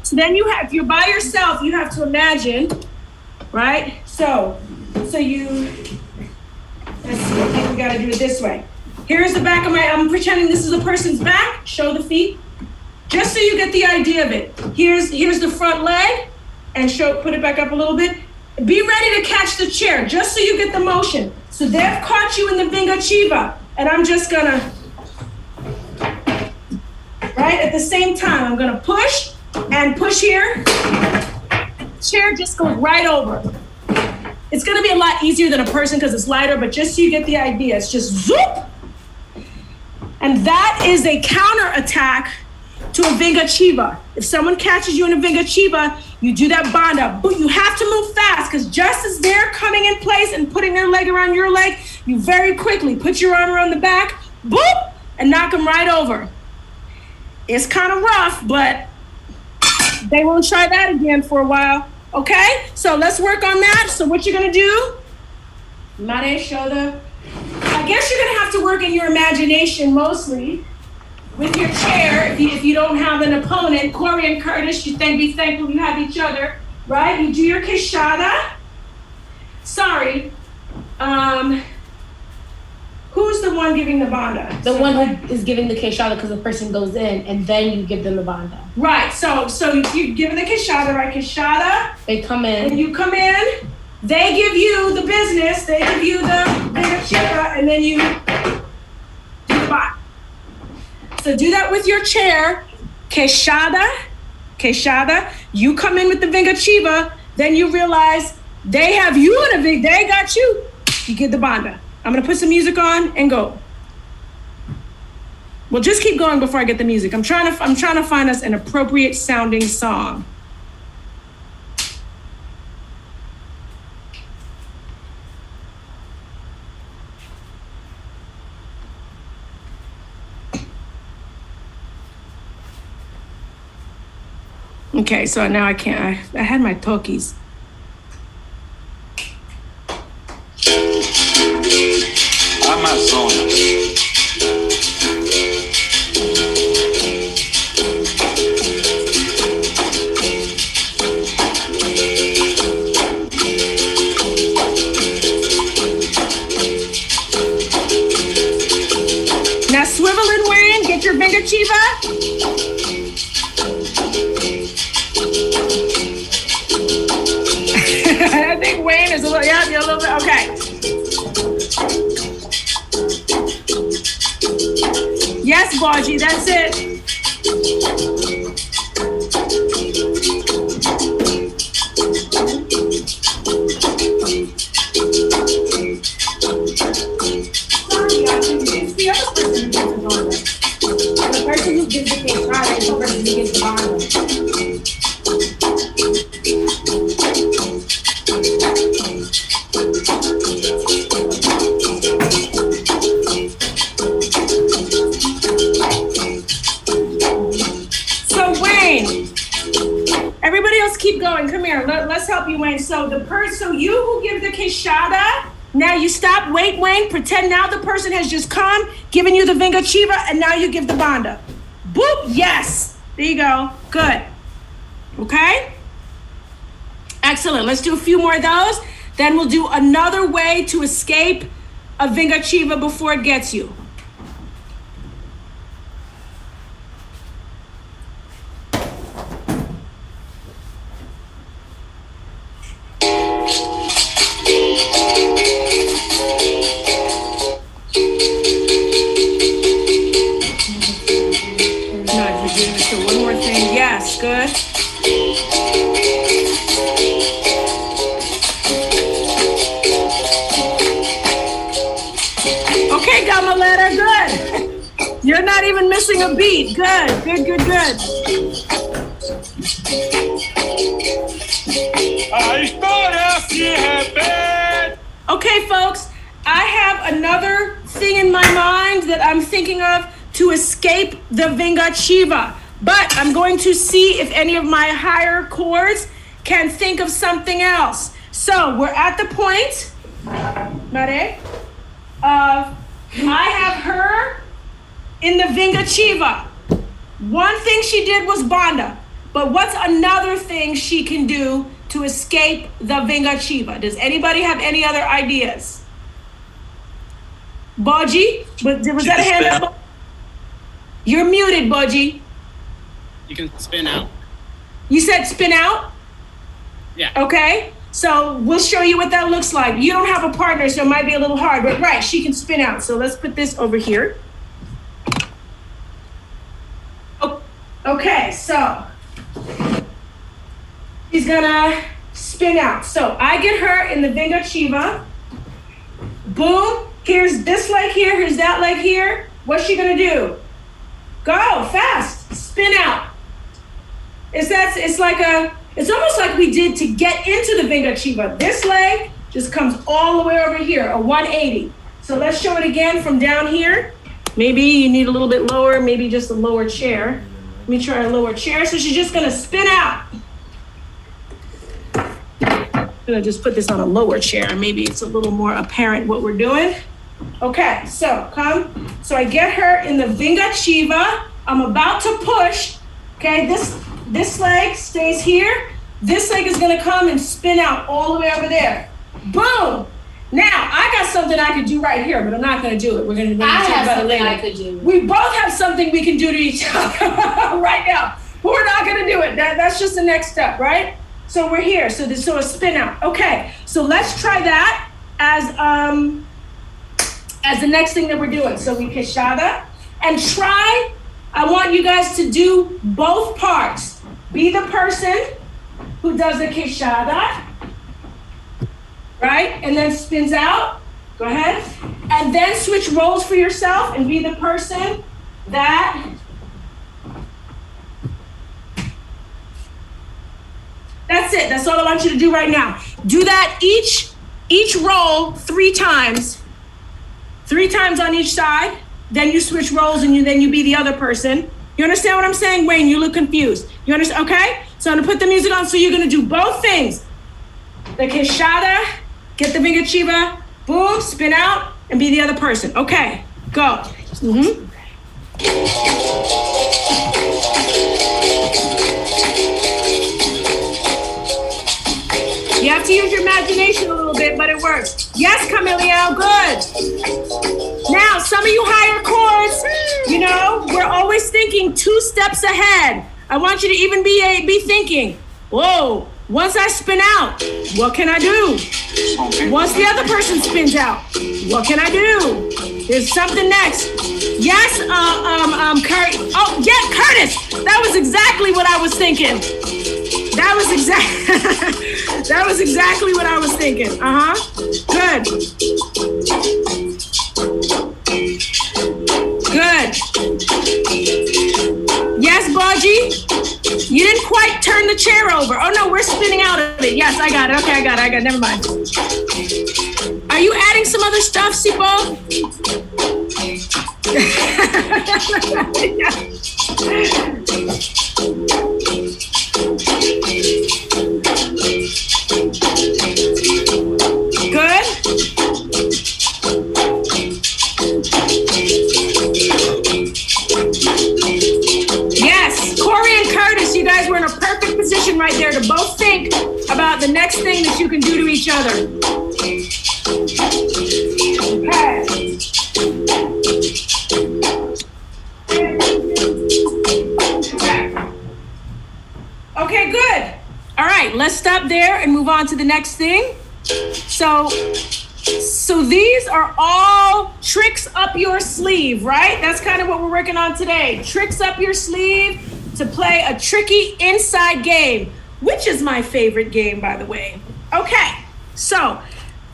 So then if you're by yourself, you have to imagine, right? So you, let's see, I think we gotta do it this way. Here's the back of I'm pretending this is a person's back, show the feet, just so you get the idea of it. Here's the front leg, and put it back up a little bit. Be ready to catch the chair, just so you get the motion. So they've caught you in the Vinga Chiva, and I'm just gonna, right, at the same time, I'm gonna push, and push here, chair just goes right over. It's gonna be a lot easier than a person because it's lighter, but just so you get the idea, it's just zoop. And that is a counter attack to a Vinga Chiva. If someone catches you in a Vinga Chiva, you do that banda, but you have to move fast because just as they're coming in place and putting their leg around your leg, you very quickly put your arm around the back, boop, and knock them right over. It's kind of rough, but they won't try that again for a while. Okay, so let's work on that. So what you're gonna do, Mare shoulder. I guess you're gonna have to work in your imagination mostly with your chair if you don't have an opponent. Corey and Curtis, be thankful you have each other, right? You do your queixada. Sorry, who's the one giving the banda? The one who is giving the queixada because the person goes in and then you give them the banda. Right, so you're giving the queixada, right? Queixada. They come in. And you come in, they give you the business, they give you the Vinga Chiva, and then you do the bot. So do that with your chair. Queixada, you come in with the Vinga Chiva, then you realize they have you in a big, they got you. You get the banda. I'm gonna put some music on and go. Well, just keep going before I get the music. I'm trying to find us an appropriate sounding song. Okay, so now I can't. I had my talkies. Amazonas. Now swivel and Wayne, get your Vinga Chiva. I think Wayne is a little, yeah, you're a little bit, okay. Yes, Baji, that's it. It's the other person who gives the bond. The person who gives the case right is the person who gives the bond. So Wayne, everybody else keep going. Come here. Let's help you, Wayne. So you who give the queixada, now you stop. Wait, Wayne. Pretend now the person has just come, given you the Vinga Chiva, and now you give the banda. Boop. Yes. There you go. Good. Okay. Excellent. Let's do a few more of those. Then we'll do another way to escape a Vingachiva before it gets you. So one more thing. Yes, good. Okay, Gamaleta, good. You're not even missing a beat. Good, good, good, good. Okay, folks, I have another thing in my mind that I'm thinking of to escape the Vingachiva. But I'm going to see if any of my higher chords can think of something else. So we're at the point, Mare, I have her in the Vingachiva. One thing she did was Banda, but what's another thing she can do to escape the Vingachiva? Does anybody have any other ideas? Boji, was that a hand up? You're muted, Boji. You can spin out. You said spin out? Yeah. Okay, so we'll show you what that looks like. You don't have a partner, so it might be a little hard, but right, she can spin out. So let's put this over here. Okay, so she's gonna spin out. So I get her in the Vingachiva. Boom, here's this leg here, here's that leg here. What's she gonna do? Go, fast, spin out. It's almost like we did to get into the Vingachiva. This leg just comes all the way over here, a 180. So let's show it again from down here. Maybe you need a little bit lower, maybe just a lower chair. Let me try a lower chair. So she's just gonna spin out. I'm gonna just put this on a lower chair. Maybe it's a little more apparent what we're doing. Okay, so come. So I get her in the Vingachiva. I'm about to push. Okay, this leg stays here. This leg is gonna come and spin out all the way over there. Boom! Now, I got something I could do right here, but I'm not gonna do it. We're gonna talk about it later. I could do. We both have something we can do to each other right now. But we're not gonna do it. That's just the next step, right? So we're here, so a spin out. Okay, so let's try that as the next thing that we're doing. So we Queixada, and try, I want you guys to do both parts. Be the person who does the Queixada, right? And then spins out, go ahead. And then switch roles for yourself and be the person that, that's it, that's all I want you to do right now. Do that each roll 3 times. 3 times on each side, then you switch roles and then you be the other person. You understand what I'm saying? Wayne, you look confused. You understand? Okay? So I'm gonna put the music on, so you're gonna do both things. The Queixada, get the Vingachiva, boom, spin out, and be the other person. Okay, go. Mm-hmm. You have to use your imagination a little bit, but it works. Yes, Camilio, good. Now, some of you higher chords, we're always thinking 2 steps ahead. I want you to even be thinking, whoa, once I spin out, what can I do? Once the other person spins out, what can I do? There's something next. Yes, Curtis. Oh, yeah, Curtis. That was exactly what I was thinking. That was exactly what I was thinking. Good. Good. Yes, Baji? You didn't quite turn the chair over. Oh no, we're spinning out of it. Yes, I got it. Okay, I got it. Never mind. Are you adding some other stuff, Sipo? Good. Yes, Corey and Curtis, you guys were in a perfect position right there to both think about the next next thing that you can do to each other. Okay, good. All right, let's stop there and move on to the next thing. So these are all tricks up your sleeve, right? That's kind of what we're working on today. Tricks up your sleeve to play a tricky inside game, which is my favorite game, by the way. Okay, so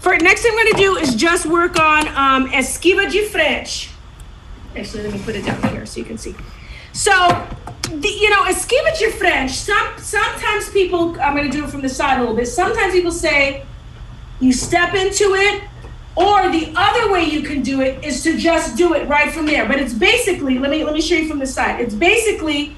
for next thing I'm gonna do is just work on esquiva de frente. Actually, let me put it down here so you can see. So, esquiva de frente, sometimes people, I'm gonna do it from the side a little bit. Sometimes people say, you step into it, or the other way you can do it is to just do it right from there. But it's basically, let me show you from the side. It's basically,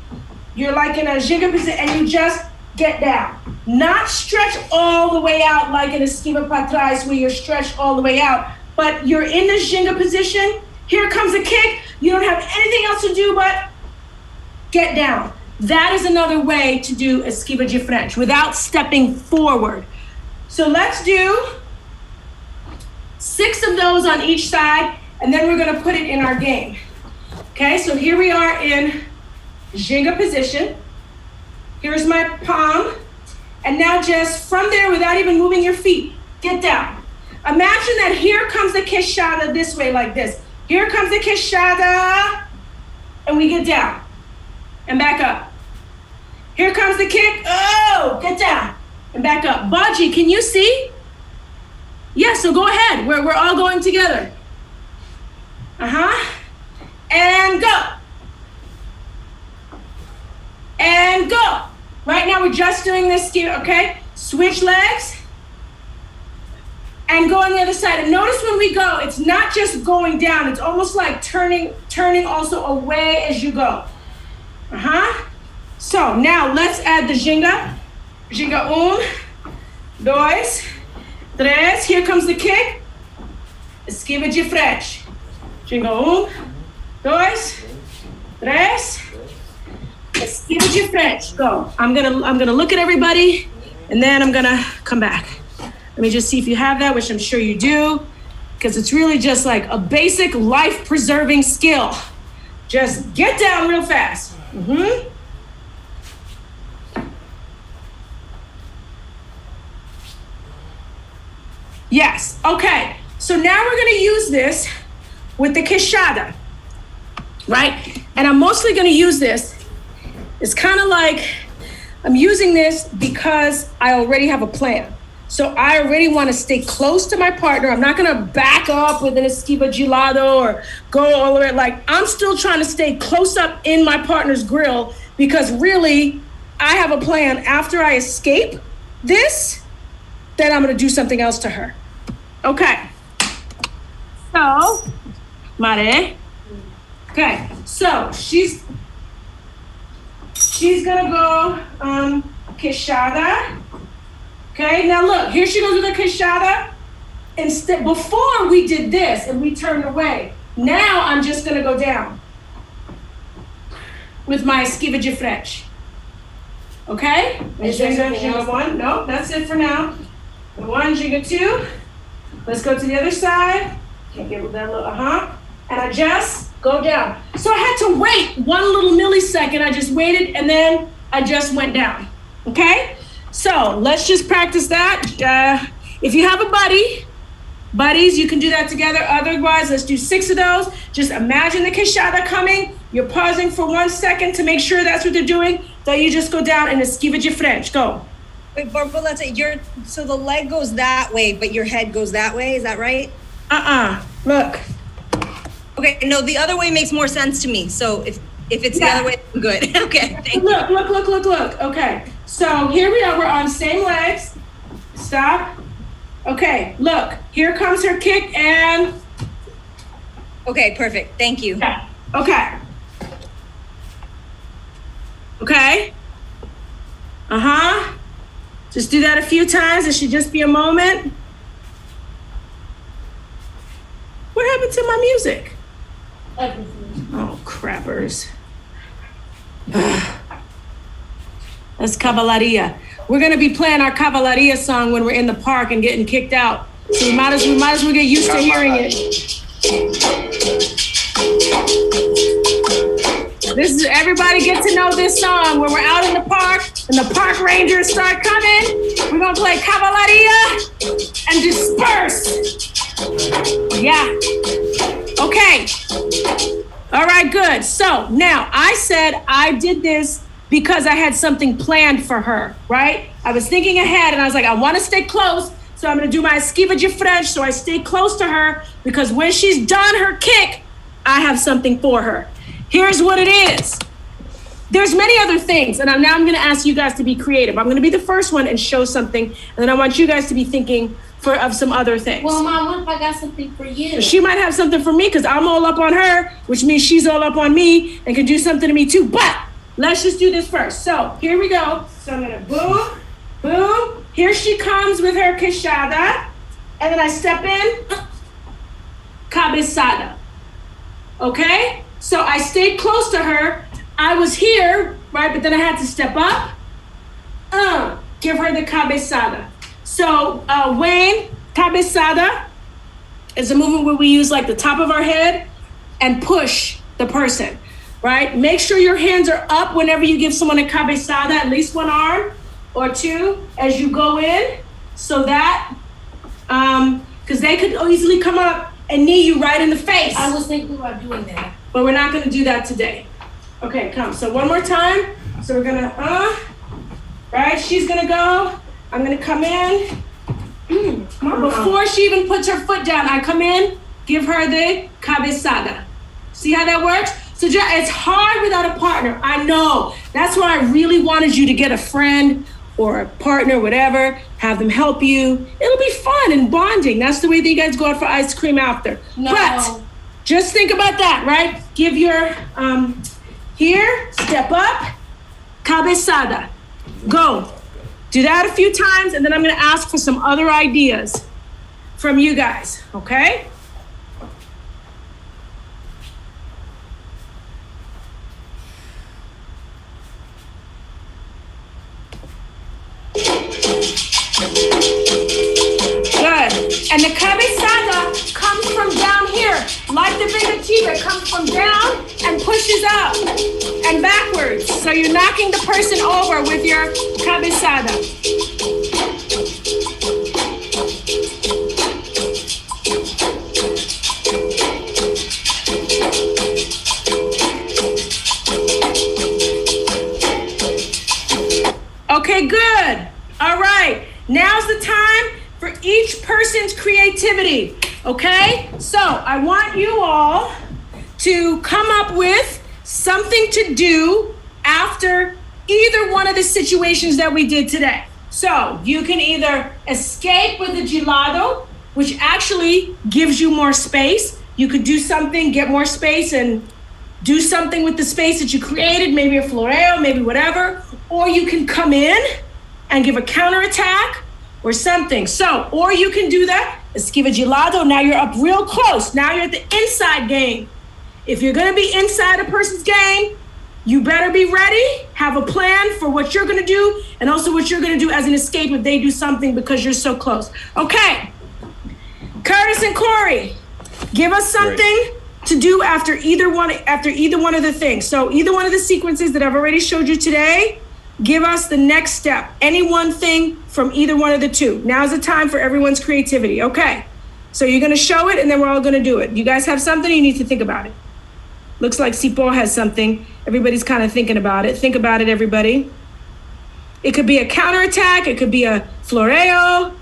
you're like in a ginga position and you just get down. Not stretch all the way out like in esquiva para trás where you're stretched all the way out, but you're in the ginga position. Here comes a kick. You don't have anything else to do but get down. That is another way to do esquiva de frente without stepping forward. So let's do 6 of those on each side, and then we're gonna put it in our game. Okay, so here we are in ginga position. Here's my palm. And now just from there, without even moving your feet, get down. Imagine that here comes the queixada this way, like this. Here comes the queixada, and we get down and back up. Here comes the kick, oh, get down and back up. Baji, can you see? Yeah, so go ahead, we're all going together. And go. And go. Right now we're just doing this here, okay? Switch legs and go on the other side. And notice when we go, it's not just going down, it's almost like turning also away as you go. So now let's add the ginga. Ginga 1, 2, 3. Here comes the kick. Esquiva de frente. Ginga 1, 2, 3. Esquiva de frente. Go. I'm gonna look at everybody, and then I'm gonna come back. Let me just see if you have that, which I'm sure you do, because it's really just like a basic life-preserving skill. Just get down real fast. Yes, okay. So now we're gonna use this with the queixada, right? And I'm mostly gonna use this. It's kind of like I'm using this because I already have a plan. So I already want to stay close to my partner. I'm not going to back up with an esquiva gelado or go all the way. Like, I'm still trying to stay close up in my partner's grill because really I have a plan. After I escape this, then I'm going to do something else to her. Okay. So, Mare. Okay. So she's gonna go queixada. Okay, now look, here she goes with the queixada. Instead, before we did this and we turned away, now I'm just gonna go down with my esquiva de frente. Okay? Ginga 1, no, that's it for now. 1, ginga 2. Let's go to the other side. Can't get with that little, and I just go down. So I had to wait 1 little millisecond. I just waited and then I just went down. Okay? So let's just practice that. If you have a buddies, you can do that together. Otherwise, let's do 6 of those. Just imagine the queixada coming. You're pausing for 1 second to make sure that's what they're doing. Then you just go down and esquiva de frente. Go. Wait, but let's say so the leg goes that way, but your head goes that way. Is that right? Look. Okay, no, the other way makes more sense to me. So if it's the other way, I'm good. Okay, thank you. Look. Okay, so here we are. We're on same legs. Stop. Okay, look. Here comes her kick and... Okay, perfect. Thank you. Yeah. Okay. Just do that a few times. It should just be a moment. What happened to my music? Oh, crappers. That's Cavalleria. We're gonna be playing our Cavalleria song when we're in the park and getting kicked out. So we might as well get used to hearing it. This is, everybody get to know this song when we're out in the park and the park rangers start coming. We're gonna play Cavalleria and disperse. Yeah. Okay. All right, good. So now I said I did this because I had something planned for her, right? I was thinking ahead and I was like, I want to stay close. So I'm going to do my esquiva de French. So I stay close to her because when she's done her kick, I have something for her. Here's what it is. There's many other things. And now I'm going to ask you guys to be creative. I'm going to be the first one and show something. And then I want you guys to be thinking of some other things. Well, Mom, what if I got something for you? She might have something for me because I'm all up on her, which means she's all up on me and can do something to me too. But let's just do this first. So here we go. So I'm gonna boom, boom. Here she comes with her queixada. And then I step in, cabezada. Okay? So I stayed close to her. I was here, right? But then I had to step up. Give her the cabezada. So Wayne, cabezada is a movement where we use like the top of our head and push the person, right? Make sure your hands are up whenever you give someone a cabezada, at least one arm or two as you go in, so that, because they could easily come up and knee you right in the face. I was thinking about doing that. But we're not gonna do that today. Okay, come, so one more time. So we're gonna, right, she's gonna go. I'm gonna come in. Before she even puts her foot down, I come in, give her the cabezada. See how that works? So it's hard without a partner. I know. That's why I really wanted you to get a friend or a partner, whatever, have them help you. It'll be fun and bonding. That's the way that you guys go out for ice cream after. No. But just think about that, right? Give your, here, step up, cabezada, go. Do that a few times, and then I'm gonna ask for some other ideas from you guys, okay? Good. And the cabezada comes from down here, like the Vengativa, comes from down and pushes up and backwards. So you're knocking the person over with your cabezada. Okay, good. All right. Now's the time for each person's creativity, okay? So I want you all to come up with something to do after either one of the situations that we did today. So you can either escape with the gelado, which actually gives you more space. You could do something, get more space and do something with the space that you created, maybe a floreo, maybe whatever. Or you can come in and give a counterattack or something. So, or you can do that, esquiva gelado, now you're up real close. Now you're at the inside game. If you're gonna be inside a person's game, you better be ready, have a plan for what you're gonna do, and also what you're gonna do as an escape if they do something because you're so close. Okay, Curtis and Corey, give us something to do after either one of the things. So either one of the sequences that I've already showed you today, give us the next step. Any one thing from either one of the two. Now's the time for everyone's creativity. Okay, so you're gonna show it and then we're all gonna do it. You guys have something, you need to think about it. Looks like Sipo has something. Everybody's kind of thinking about it. Think about it, everybody. It could be a counterattack, it could be a floreo.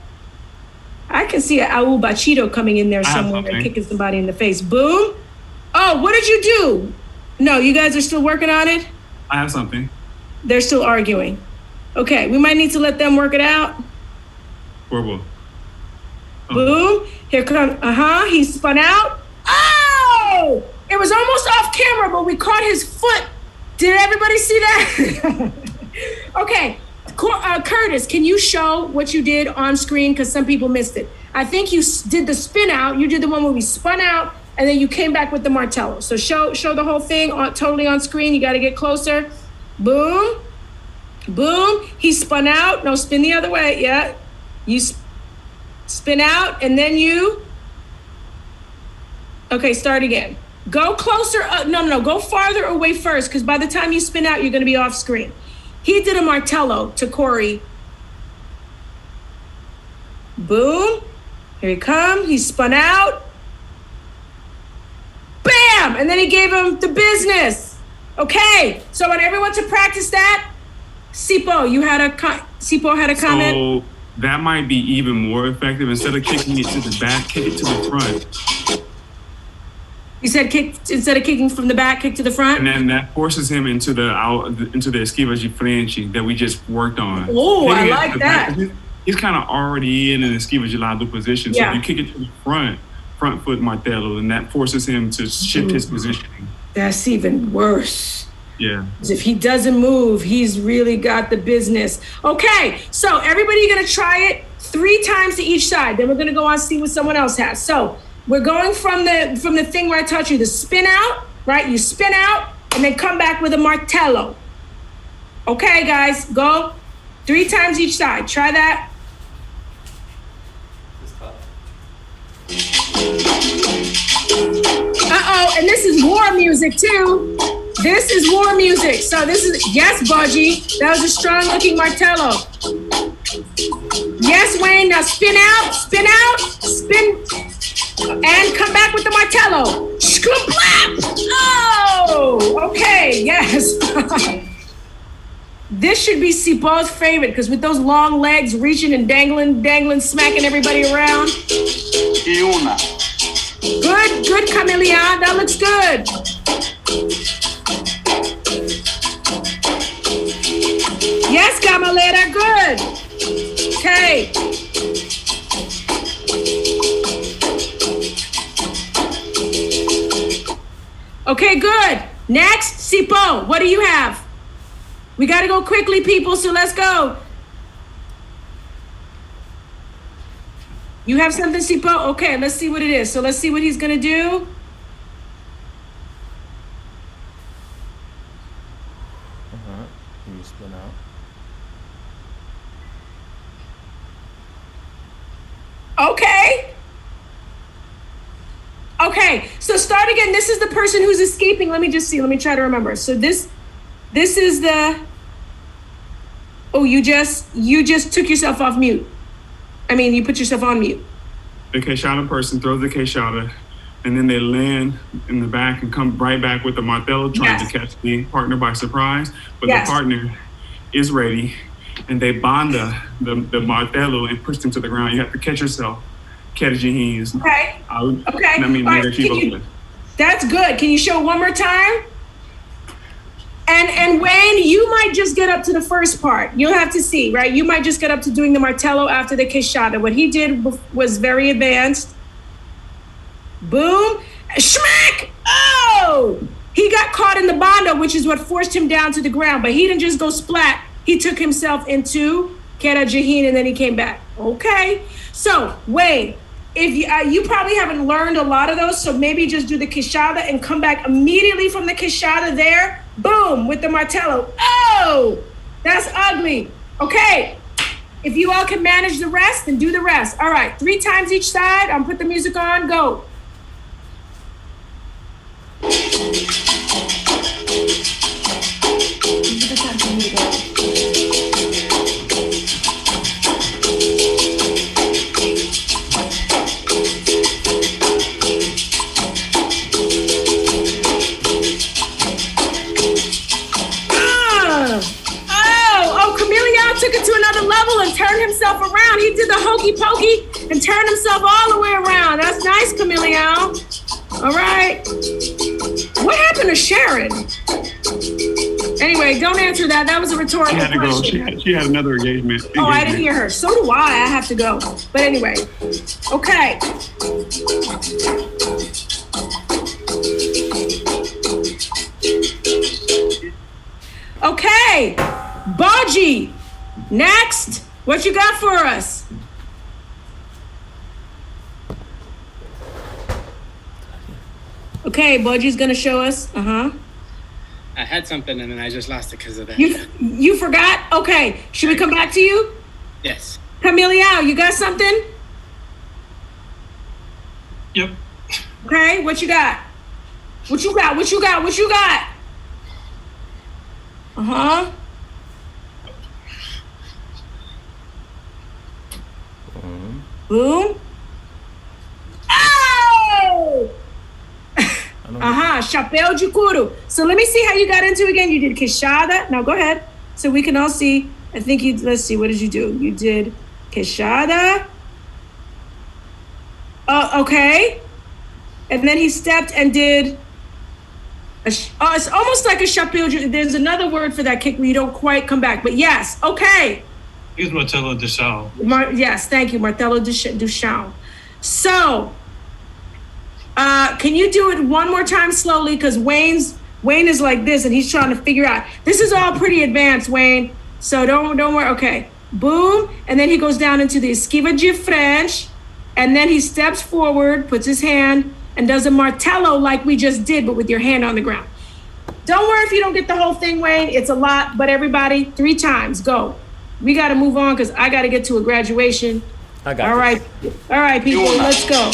I can see a au bachito coming in there somewhere, kicking somebody in the face. Boom. Oh, what did you do? No, you guys are still working on it? I have something. They're still arguing. Okay, we might need to let them work it out. Horrible. Oh. Boom. Here comes, he spun out. Oh! It was almost off camera, but we caught his foot. Did everybody see that? Okay, Curtis, can you show what you did on screen? Because some people missed it. I think you did the spin out. You did the one where we spun out, and then you came back with the martello. So show the whole thing totally on screen. You got to get closer. Boom. Boom. He spun out. No, spin the other way. Yeah. You spin out and then you. Okay, start again. Go closer. No. Go farther away first because by the time you spin out, you're going to be off screen. He did a martello to Corey. Boom. Here he come. He spun out. Bam! And then he gave him the business. Okay. So I want everyone to practice that. Sipo, Sipo had a comment. So that might be even more effective. Instead of kicking it to the back, kick it to the front. You said instead of kicking from the back, kick to the front? And then that forces him into the esquiva de frente that we just worked on. Oh, I like that. He's kind of already in an esquiva de lado position. So if you kick it to the front foot martello, and that forces him to shift his positioning. That's even worse. Yeah. If he doesn't move, he's really got the business. Okay, so everybody gonna try it 3 times to each side. Then we're gonna go on and see what someone else has. So we're going from the thing where I taught you the spin out, right? You spin out and then come back with a martello. Okay, guys, go 3 times each side. Try that. Uh-oh, and this is war music too. This is war music. So this is, yes, Budgie. That was a strong looking martello. Yes, Wayne, now spin out, spin, and come back with the martello. Scoop-lap! Oh, okay, yes. This should be Sipo's favorite, because with those long legs reaching and dangling, smacking everybody around. Good, Camilleon, that looks good. Yes, Gamalera, good. Okay. Okay, good. Next, Sipo, what do you have? We got to go quickly, people, so let's go. You have something, Sipo? Okay, let's see what it is. So let's see what he's going to do. You spin out. Okay, so start again. This is the person who's escaping. Let me just see. Let me try to remember. So this is the, oh, you just took yourself off mute. I mean, you put yourself on mute. The queixada person throws the queixada, and then they land in the back and come right back with the martello, trying to catch the partner by surprise. But the partner is ready, and they banda the martello and push them to the ground. You have to catch yourself. Catch your hands. Okay. I mean, right, that's good. Can you show one more time? And Wayne, you might just get up to the first part. You'll have to see, right? You might just get up to doing the martello after the queixada. What he did was very advanced. Boom. Schmack! Oh! He got caught in the banda, which is what forced him down to the ground. But he didn't just go splat. He took himself into Kera Jahin and then he came back. Okay. So, Wayne, if you probably haven't learned a lot of those, so maybe just do the queixada and come back immediately from the queixada there. Boom, with the martello. Oh, that's ugly. Okay, if you all can manage the rest, then do the rest. All right, 3 times each side. I'll put the music on, go. Took it to another level and turned himself around. He did the hokey pokey and turned himself all the way around. That's nice, Camilleon. All right. What happened to Sharon? Anyway, don't answer that. That was a rhetorical question. She had to go. She had another engagement. Oh, I didn't hear her. So do I. I have to go. But anyway, okay. Okay, Baji. Next, what you got for us? Okay, Budgie's gonna show us. I had something and then I just lost it because of that. You forgot? Okay. Should we come back to you? Yes. Camiliao, you got something? Yep. Okay, what you got? What you got? What you got? What you got? Uh-huh. Boom. Oh! Uh-huh, chapéu de couro. So let me see how you got into it again. You did queixada. Now go ahead. So we can all see. I think you, let's see, what did you do? You did queixada. Okay. And then he stepped and did, it's almost like a chapéu. There's another word for that kick where you don't quite come back. But yes, okay. He's Martello Deschamps. Yes, thank you, Martello Deschamps. So, can you do it one more time slowly? Because Wayne is like this, and he's trying to figure out. This is all pretty advanced, Wayne. So don't worry. Okay, boom, and then he goes down into the esquiva de French, and then he steps forward, puts his hand, and does a martello like we just did, but with your hand on the ground. Don't worry if you don't get the whole thing, Wayne. It's a lot, but everybody, 3 times, go. We got to move on because I got to get to a graduation. I got All right, people, let's go.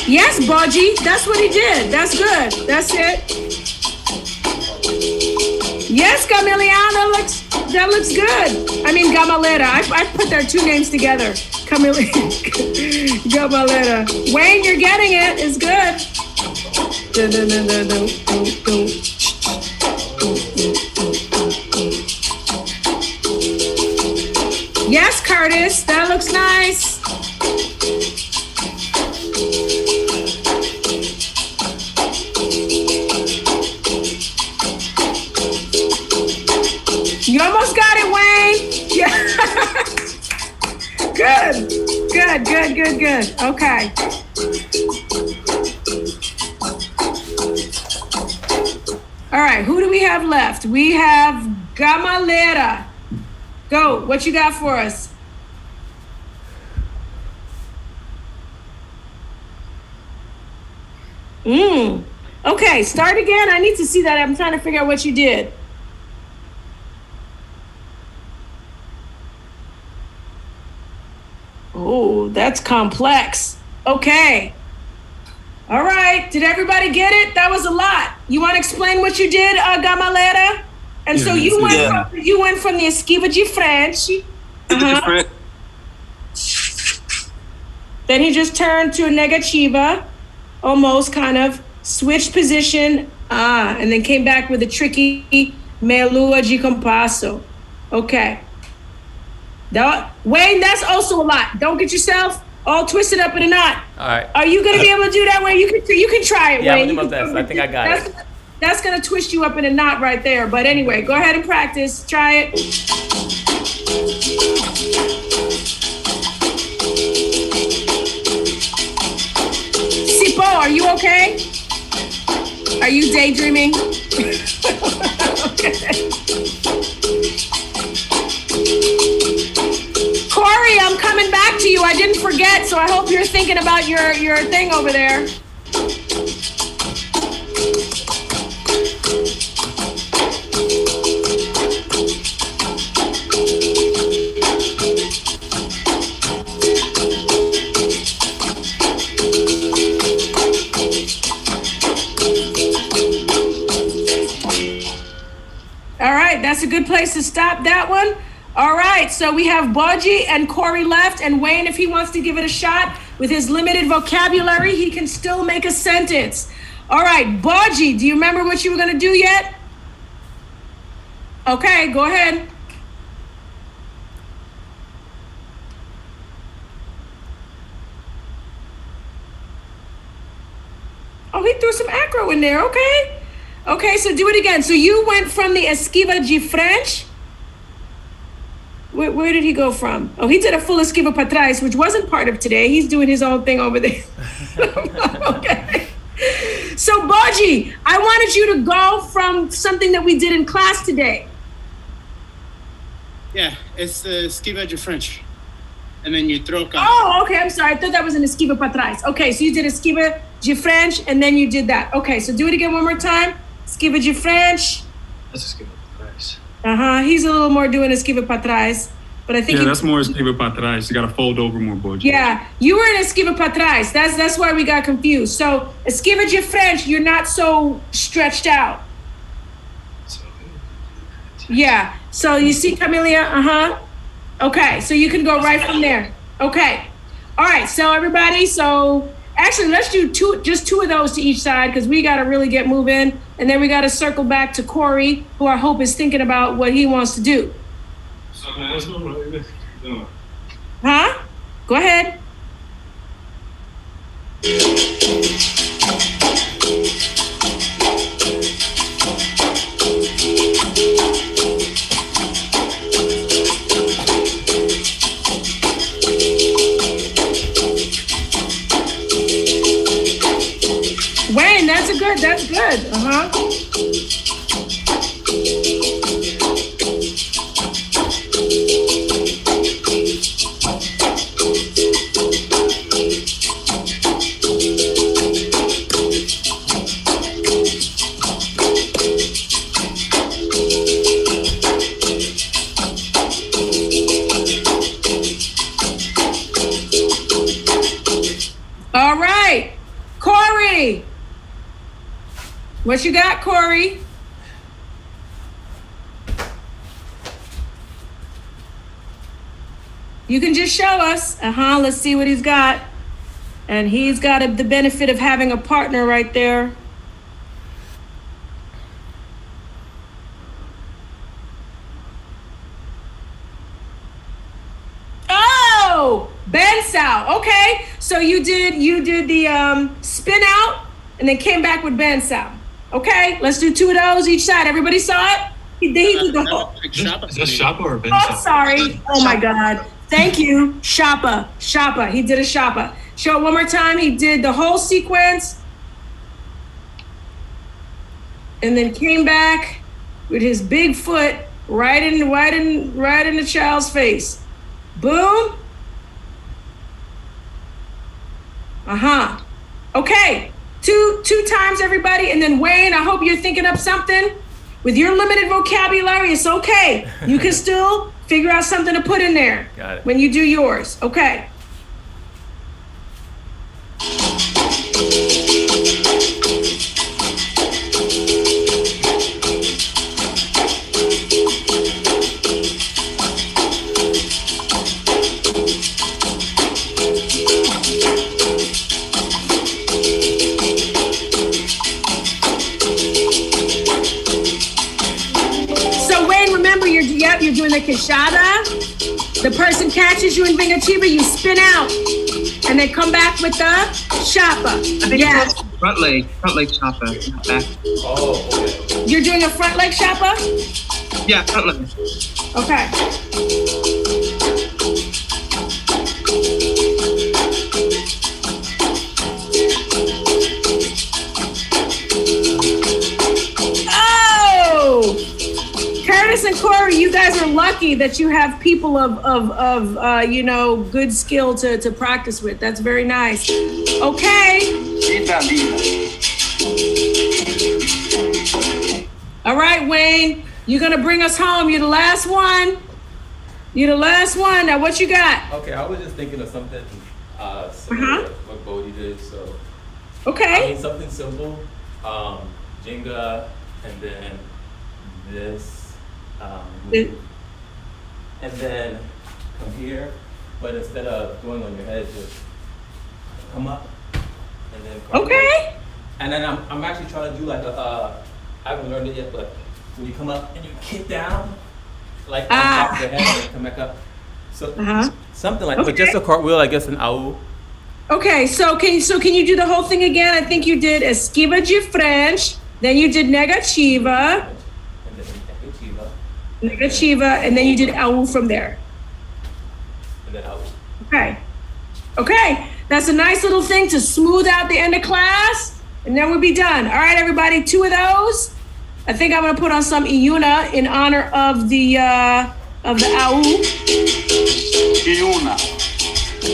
Yes, Baji, that's what he did. That's good. That's it. Yes, Camiliano, that looks good. I mean, Gamalera. I put their 2 names together. Gamalera. Wayne, you're getting it. It's good. Yes, Curtis, that looks nice. You almost got it, Wayne. Yeah. Good. Okay. All right, who do we have left? We have Gamalera. Go, what you got for us? Okay, start again. I need to see that. I'm trying to figure out what you did. Oh, that's complex. Okay. All right. Did everybody get it? That was a lot. You want to explain what you did, Gamalera? And so you went from the esquiva de French. Then he just turned to a negativa, almost kind of switched position, and then came back with a tricky meia lua de compasso. Okay. Wayne, that's also a lot. Don't get yourself all twisted up in a knot. All right. Are you going to be able to do that, Wayne? You can try it, yeah, Wayne. I'm gonna do my best. I think I got it. That's going to twist you up in a knot right there. But anyway, go ahead and practice. Try it. Sipo, are you okay? Are you daydreaming? Okay. Corey, I'm coming back to you. I didn't forget, so I hope you're thinking about your thing over there. All right, that's a good place to stop that one. All right, so we have Baji and Corey left, and Wayne, if he wants to give it a shot with his limited vocabulary, he can still make a sentence. All right, Baji, do you remember what you were going to do yet? Okay, go ahead. Oh, he threw some acro in there, okay. Okay, so do it again. So you went from the esquiva de French. Where did he go from? Oh, he did a full esquiva para trás, which wasn't part of today. He's doing his own thing over there. Okay. So, Baji, I wanted you to go from something that we did in class today. Yeah, it's the esquiva de French. and then you troca. Oh, okay. I'm sorry. I thought that was an esquiva para trás. Okay, so you did esquiva de frente, and then you did that. Okay, so do it again one more time. Esquiva de frente. That's esquiva para trás. He's a little more doing esquiva para trás, but I think that's more esquiva para trás. You got to fold over more, boy. Yeah, you were in esquiva para trás. That's why we got confused. So esquiva de frente, you're not so stretched out. Yeah. So you see, Camelia? Okay, so you can go right from there. Okay. All right, so everybody, actually let's do just two of those to each side because we got to really get moving. And then we got to circle back to Corey, who I hope is thinking about what he wants to do. Huh? Go ahead. Wayne, that's good. All right, Corey. What you got, Corey? You can just show us. Let's see what he's got. And he's got the benefit of having a partner right there. Oh, Bensao. Okay, so you did the spin out and then came back with Bensao. Okay, let's do two of those each side. Everybody saw it? He did the whole. Is this Shapa or Bensao? Oh, sorry. Oh my God. Thank you. Shapa. He did a Shapa. Show it one more time. He did the whole sequence. And then came back with his big foot right in the child's face. Boom. Okay. Two times, everybody. And then Wayne, I hope you're thinking up something. With your limited vocabulary, it's okay. You can still figure out something to put in there. Got it. When you do yours. Okay. You're doing the queixada. The person catches you in Vingativa, you spin out, and then come back with the chapa. Yeah. Front leg chapa. Back. Oh, okay. You're doing a front leg chapa? Yeah, front leg. Okay. Curtis and Corey, you guys are lucky that you have people of good skill to practice with. That's very nice. Okay. All right, Wayne, you're gonna bring us home. You're the last one. Now, what you got? Okay, I was just thinking of something similar to what Bodhi did. So. Okay. I mean something simple. Jenga, and then this. And then come here, but instead of going on your head, just come up and then come okay. And then I'm actually trying to do like I haven't learned it yet, but when you come up and you kick down, like on top of your head and come back up. So something like but just a cartwheel, I guess, an au. Okay, so can you do the whole thing again? I think you did esquiva de frente, then you did negativa. Negativa, and then you did au from there. And then au. Okay, that's a nice little thing to smooth out the end of class, and then we'll be done. All right, everybody, two of those. I think I'm gonna put on some Iuna in honor of the au. Iuna. So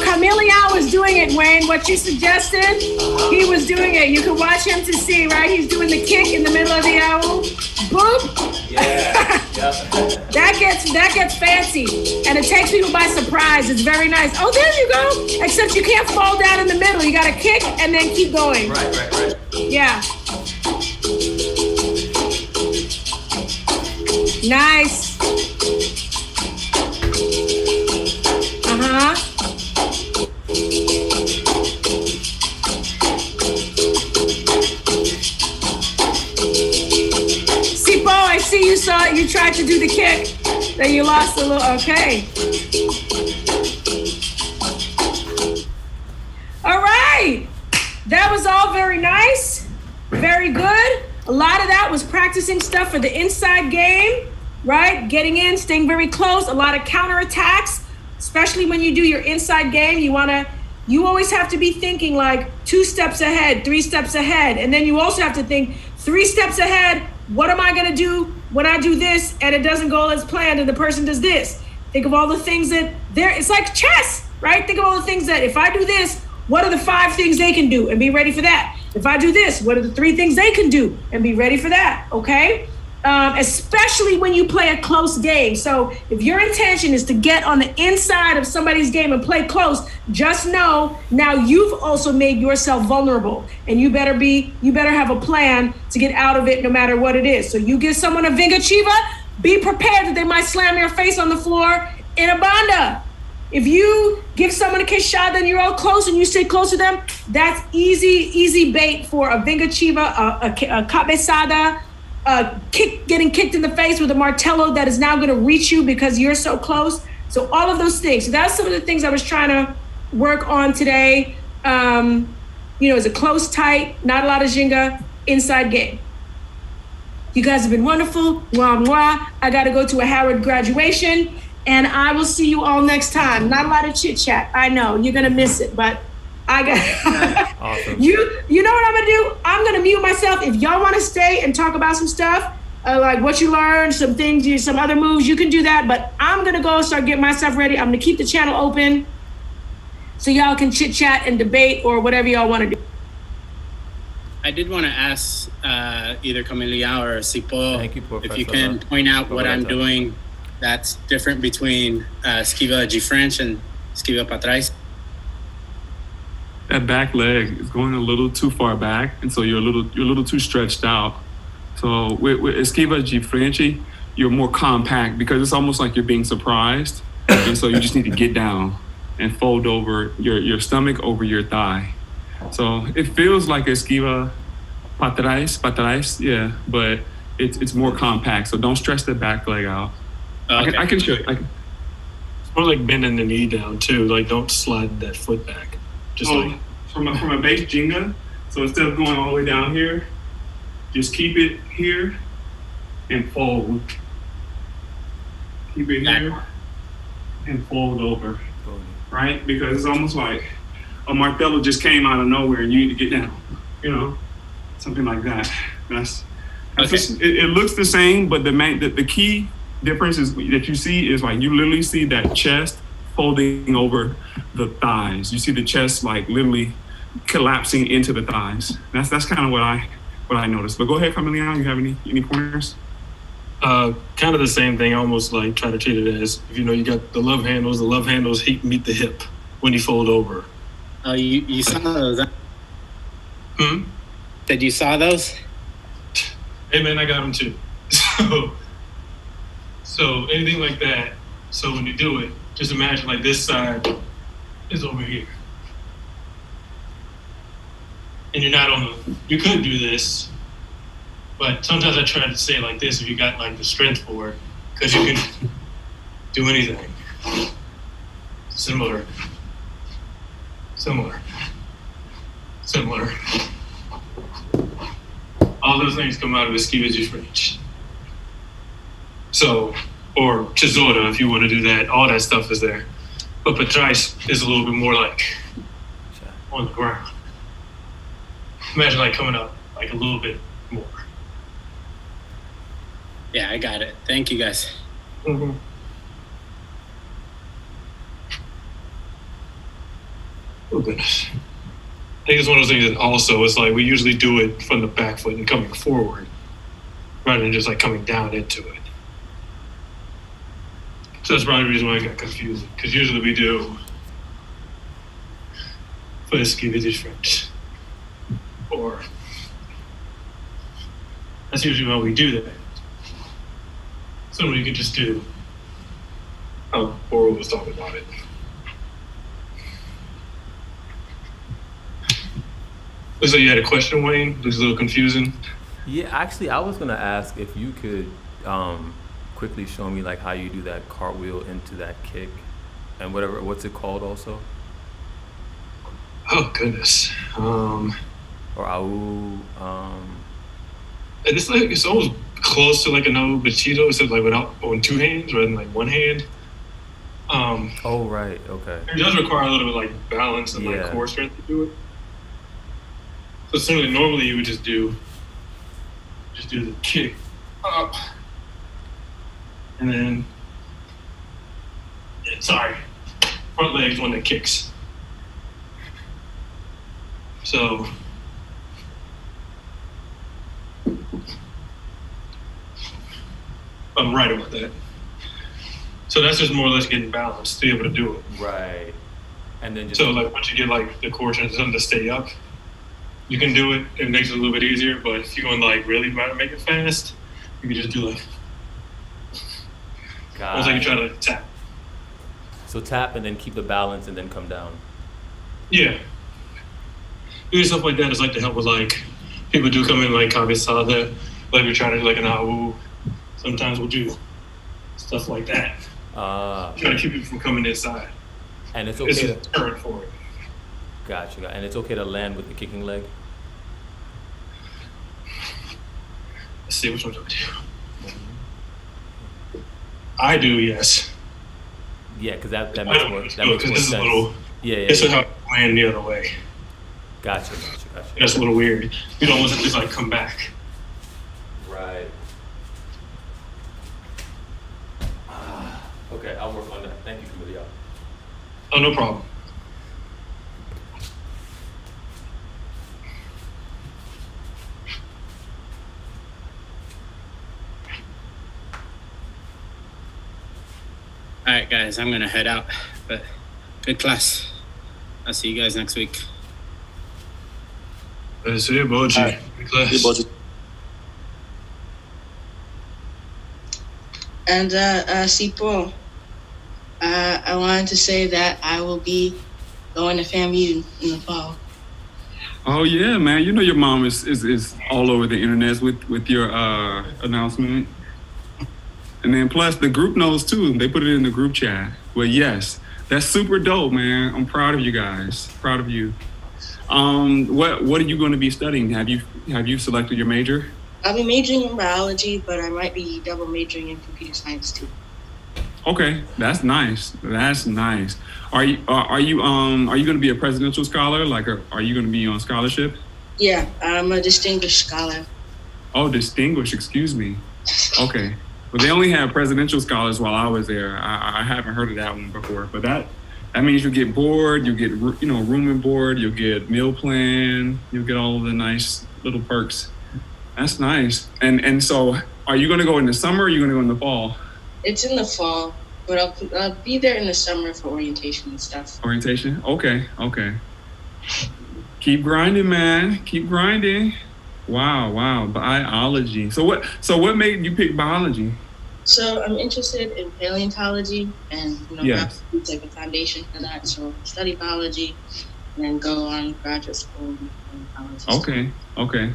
Chameleon was doing it, Wayne, what you suggested. He was doing it. You can watch him to see, right? He's doing the kick in the middle of the owl. Boop. Yeah. That gets fancy. And it takes people by surprise. It's very nice. Oh, there you go. Except you can't fall down in the middle. You gotta kick and then keep going. Right. Yeah. Nice. Uh-huh. Sipo, I see you saw it. You tried to do the kick. Then you lost a little. Okay. All right. That was all very nice. Very good. A lot of that was practicing stuff for the inside game, right? Getting in, staying very close. A lot of counterattacks, especially when you do your inside game. You always have to be thinking like 2 steps ahead, 3 steps ahead. And then you also have to think 3 steps ahead. What am I going to do when I do this and it doesn't go as planned and the person does this? Think of all the things that it's like chess, right? Think of all the things that if I do this, what are the 5 things they can do and be ready for that? If I do this, what are the 3 things they can do and be ready for that, okay? Especially when you play a close game. So if your intention is to get on the inside of somebody's game and play close, just know now you've also made yourself vulnerable and you better have a plan to get out of it no matter what it is. So you give someone a Vingachiva, be prepared that they might slam your face on the floor in a banda. If you give someone a queixada and you're all close and you stay close to them, that's easy bait for a Vingachiva, a cabeçada, getting kicked in the face with a martello that is now going to reach you because you're so close. So all of those things. So that's some of the things I was trying to work on today. It's a close, tight, not a lot of Jenga, inside game. You guys have been wonderful. Mwah. I got to go to a Howard graduation. And I will see you all next time. Not a lot of chit chat. I know you're gonna miss it, but I got Awesome. You know what I'm gonna do? I'm gonna mute myself. If y'all want to stay and talk about some stuff, like what you learned, some things, some other moves, you can do that. But I'm gonna go start getting myself ready. I'm gonna keep the channel open so y'all can chit chat and debate or whatever y'all want to do. I did want to ask either Camelia or Sipo Thank you, if you can point out what I'm doing that's different between esquiva de frente and esquiva para trás. That back leg is going a little too far back, and so you're a little too stretched out. So with esquiva de frente, you're more compact because it's almost like you're being surprised, and so you just need to get down and fold over your stomach over your thigh. So it feels like esquiva para trás, yeah, but it's more compact. So don't stretch the back leg out. Okay. I can show you. It's more like bending the knee down too. Like don't slide that foot back. Just like from a base Jenga. So instead of going all the way down here, just keep it here and fold. Keep it here and fold over, right? Because it's almost like a martello just came out of nowhere and you need to get down. Something like that. That's Okay. It looks the same, but the key difference is that you see is like you literally see that chest folding over the thighs. You see the chest like literally collapsing into the thighs. That's kind of what I noticed. But go ahead, Camille. You have any pointers? Kind of the same thing. Almost like try to treat it as if you got the love handles. The love handles meet the hip when you fold over. Oh, you saw those? Huh? Did you saw those? Hey man, I got them too. So anything like that. So when you do it, just imagine like this side is over here. And you're not you could do this, but sometimes I try to say it like this if you got like the strength for it, because you can do anything. Similar. All those things come out of esquiva de frente. So, or tesoura, if you want to do that, all that stuff is there. But patrais is a little bit more like on the ground. Imagine like coming up like a little bit more. Yeah, I got it. Thank you guys. Mm-hmm. Oh goodness. I think it's one of those things that also it's like we usually do it from the back foot and coming forward rather than just like coming down into it. So that's probably the reason why I got confused. Because usually we do for esquiva de French. Or that's usually why we do that. Somebody could just do how Oral was talking about it. Looks like you had a question, Wayne. Looks a little confusing. Yeah, actually, I was gonna ask if you could quickly show me like how you do that cartwheel into that kick, and what's it called also? Oh goodness. Or au. It's like it's almost close to like a no bachito, except like without on two hands rather than like one hand. Oh right, okay. It does require a little bit like balance and like core strength to do it. So certainly normally you would just do the kick up and then front leg's one that kicks. So I'm right about that. So that's just more or less getting balanced to be able to do it. Right. And then just so like once you get like the core strength to stay up, you can do it. It makes it a little bit easier. But if you're going to like really try to make it fast, you can just do like almost like you try to tap. So tap and then keep the balance and then come down. Yeah. Doing stuff like that is like to help with like people do come in like cabeçada, like we're trying to do like an au. Sometimes we'll do stuff like that. Try to keep people from coming inside. And it's okay. It's a deterrent for it. Gotcha. And it's okay to land with the kicking leg? Let's see, which one do I do? I do, yes. Yeah, because that makes more sense. Yeah. This is how I land the other way. Gotcha. That's a little weird. You don't want to just like come back. Right. Okay, I'll work on that. Thank you, Camille. Oh, no problem. All right, guys, I'm gonna head out, but good class. I'll see you guys next week. See you, Boji. Good class. See you, Boji. And Sipo, I wanted to say that I will be going to FAMU in the fall. Oh yeah, man! You know your mom is all over the internet with your announcement, and then plus the group knows too. They put it in the group chat. Well, yes, that's super dope, man. I'm proud of you guys. Proud of you. What are you going to be studying? Have you selected your major? I'll be majoring in biology, but I might be double majoring in computer science too. Okay, that's nice. That's nice. Are you going to be a presidential scholar? Like, are you going to be on scholarship? Yeah, I'm a distinguished scholar. Oh, distinguished. Excuse me. Okay. Well, they only have presidential scholars while I was there. I haven't heard of that one before. But that means you get board, you get room and board, you'll get meal plan, you'll get all of the nice little perks. That's nice. And so, are you going to go in the summer or are you going to go in the fall? It's in the fall, but I'll be there in the summer for orientation and stuff. Orientation? Okay. Keep grinding, man. Keep grinding. Wow. Biology. So what made you pick biology? So I'm interested in paleontology and yes. It's like a foundation for that. So study biology and then go on graduate school in paleontology. Okay.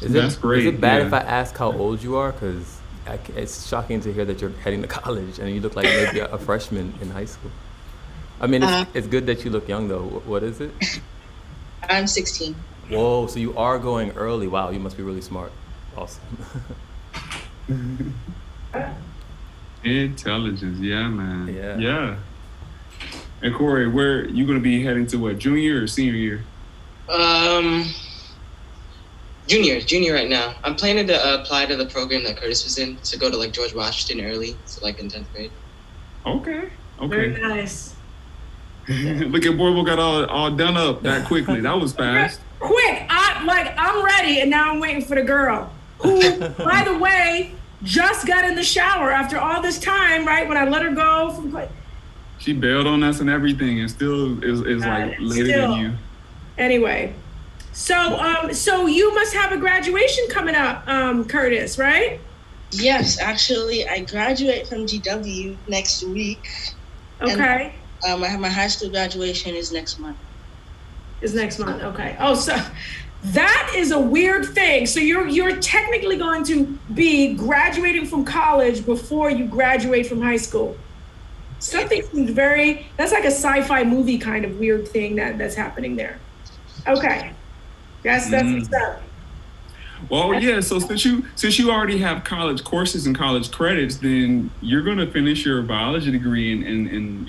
That's great. Is it bad if I ask how old you are? Because it's shocking to hear that you're heading to college and you look like maybe a freshman in high school. I mean, it's good that you look young though. What is it? I'm 16. Whoa, so you are going early. Wow, you must be really smart. Awesome. Intelligence, yeah, man. Yeah. And Corey, where you gonna be heading to? What, junior or senior year? Junior right now. I'm planning to apply to the program that Curtis was in, to go to like George Washington early, so like in 10th grade. Okay. Very nice. Look at Borbo got all done up that quickly. That was fast. Quick, I'm ready, and now I'm waiting for the girl who, by the way, just got in the shower after all this time, right? When I let her go from she bailed on us and everything, and still is like later than you. Anyway, so you must have a graduation coming up, Curtis, right? Yes, actually, I graduate from GW next week. Okay. And, my high school graduation is next month. Okay. Oh, so that is a weird thing. So you're technically going to be graduating from college before you graduate from high school. Something seems that's like a sci-fi movie kind of weird thing that's happening there. Okay. That's what's up. Well, yeah, so since you already have college courses and college credits, then you're going to finish your biology degree in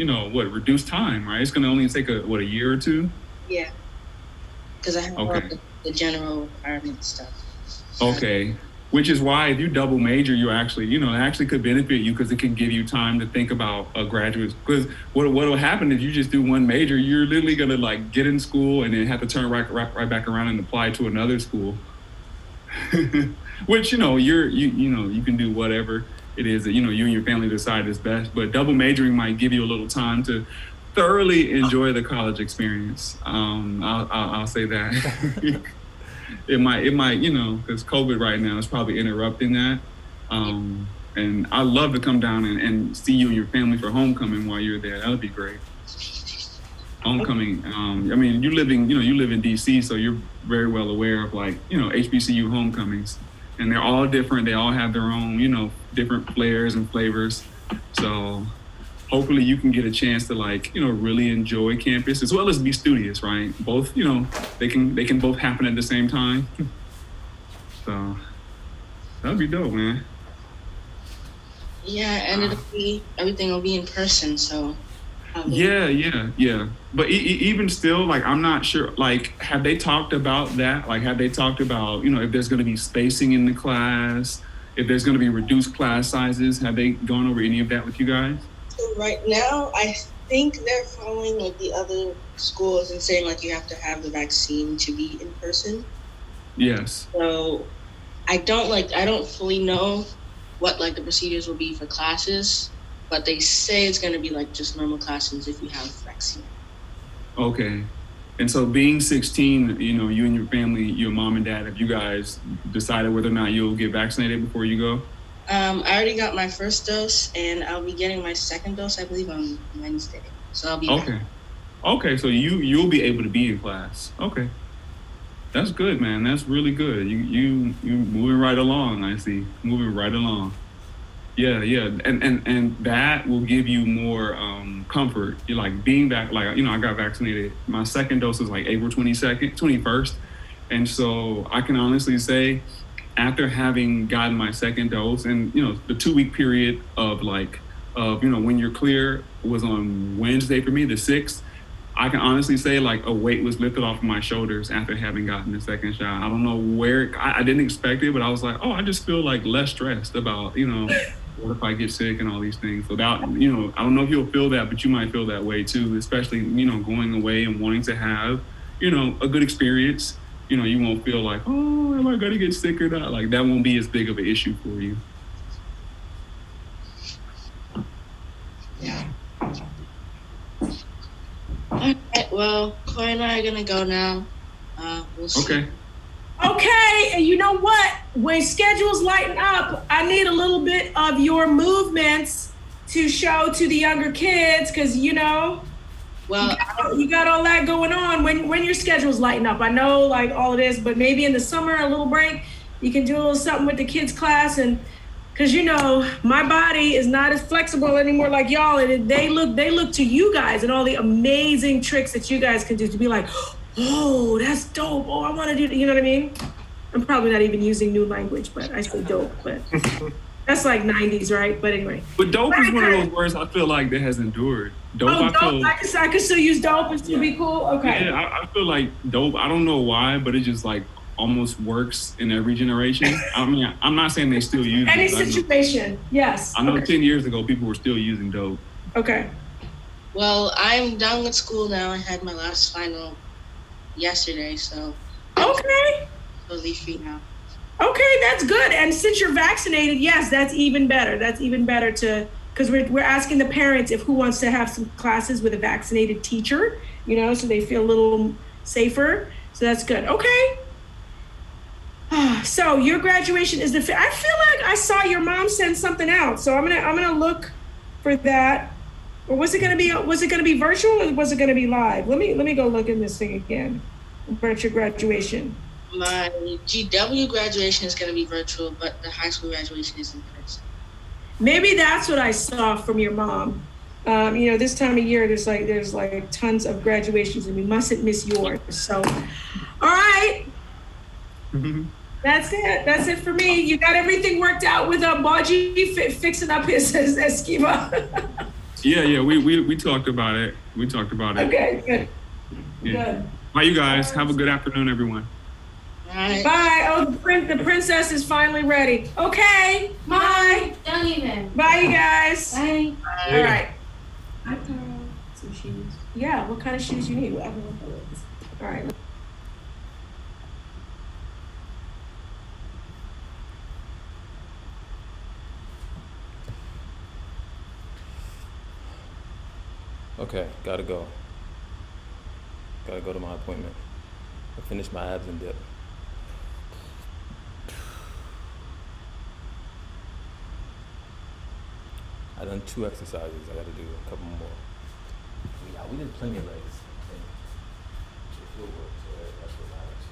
reduced time, right? It's going to only take a year or two? Yeah. Because I have all the general requirement stuff. Okay. Which is why if you double major, you actually, it actually could benefit you because it can give you time to think about a graduate. Because what will happen if you just do one major, you're literally going to like get in school and then have to turn right back around and apply to another school. Which, you can do whatever it is that, you and your family decide is best. But double majoring might give you a little time to thoroughly enjoy the college experience. I'll say that. It might, because COVID right now is probably interrupting that. And I'd love to come down and see you and your family for homecoming while you're there. That would be great. Homecoming. You live in DC, so you're very well aware of HBCU homecomings, and they're all different. They all have their own, different flares and flavors. So hopefully you can get a chance to really enjoy campus as well as be studious, right? Both, they can both happen at the same time. So that'd be dope, man. Yeah, and everything will be in person, so. Yeah. But even still, I'm not sure, have they talked about that? Have they talked about, if there's going to be spacing in the class, if there's going to be reduced class sizes? Have they gone over any of that with you guys? So right now, I think they're following the other schools and saying you have to have the vaccine to be in person. Yes. So I don't fully know what the procedures will be for classes, but they say it's going to be just normal classes if you have the vaccine. Okay. And so being 16, you and your family, your mom and dad, have you guys decided whether or not you'll get vaccinated before you go? I already got my first dose, and I'll be getting my second dose, I believe, on Wednesday. So I'll be back. Okay, so you'll be able to be in class. Okay. That's good, man. That's really good. You moving right along, I see. Moving right along. Yeah. And that will give you more comfort. You're being back, I got vaccinated. My second dose was April 21st. And so I can honestly say, after having gotten my second dose and, the 2-week period of when you're clear was on Wednesday for me, the 6th, I can honestly say a weight was lifted off of my shoulders after having gotten the second shot. I don't know where, I didn't expect it, but I was I just feel less stressed about, what if I get sick and all these things. So that, I don't know if you'll feel that, but you might feel that way too, especially, going away and wanting to have, a good experience. You won't feel oh, am I going to get sick or not? That won't be as big of an issue for you. Yeah. All right, well, Corey and I are going to go now. We'll see. Okay, and you know what? When schedules lighten up, I need a little bit of your movements to show to the younger kids, because well, you got all that going on. When your schedules lighten up, I know all it is, but maybe in the summer, a little break, you can do a little something with the kids' class, and because my body is not as flexible anymore like y'all, and they look to you guys and all the amazing tricks that you guys can do to be oh, that's dope. Oh, I want to do that. You know what I mean? I'm probably not even using new language, but I say dope, but that's 90s, right? But anyway. But dope is one of those words I feel that has endured. Dope, I can still use dope and still be cool? Okay. Yeah, I feel dope. I don't know why, but it's just almost works in every generation. I mean, I'm not saying they still use Any it. situation, yes. I know Okay. 10 years ago, people were still using dope. Okay. Well, I'm done with school now. I had my last final yesterday, so Okay. totally free now. Okay, that's good. And since you're vaccinated, yes, that's even better. That's even better because we're asking the parents if who wants to have some classes with a vaccinated teacher, so they feel a little safer. So that's good. Okay. So your graduation is I feel like I saw your mom send something out. So I'm gonna look for that. Or was it gonna be virtual or was it gonna be live? Let me go look in this thing again about your graduation. My GW graduation is going to be virtual, but the high school graduation is in person. Maybe that's what I saw from your mom. This time of year, there's like tons of graduations, and we mustn't miss yours. So, all right. That's it. That's it for me. You got everything worked out with Baji fixing up his Skiva. Yeah. We talked about it. Okay, good. Yeah. Good. Bye, you guys. Have a good afternoon, everyone. Bye. Oh, the princess is finally ready. Okay. Bye. Don't even. Bye, you guys. Bye. All right. I throw some shoes. Yeah. What kind of shoes you need? All right. Okay, gotta go. Gotta go to my appointment. I finished my abs and dip. I done 2 exercises. I gotta do a couple more. Yeah, we did plenty of legs. I think. It will work, so that's what matters.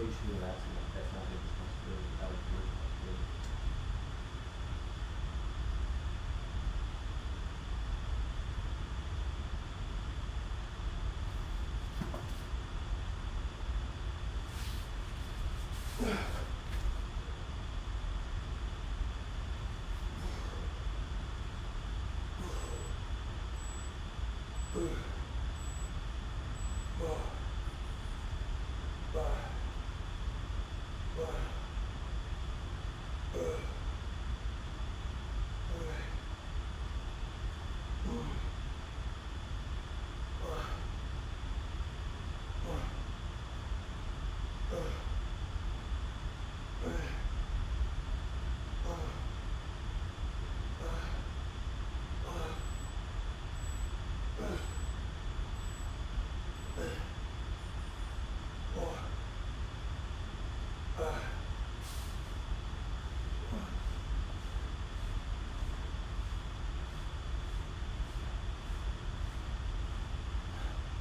you should have asked him that. That's not his responsibility. That was your responsibility.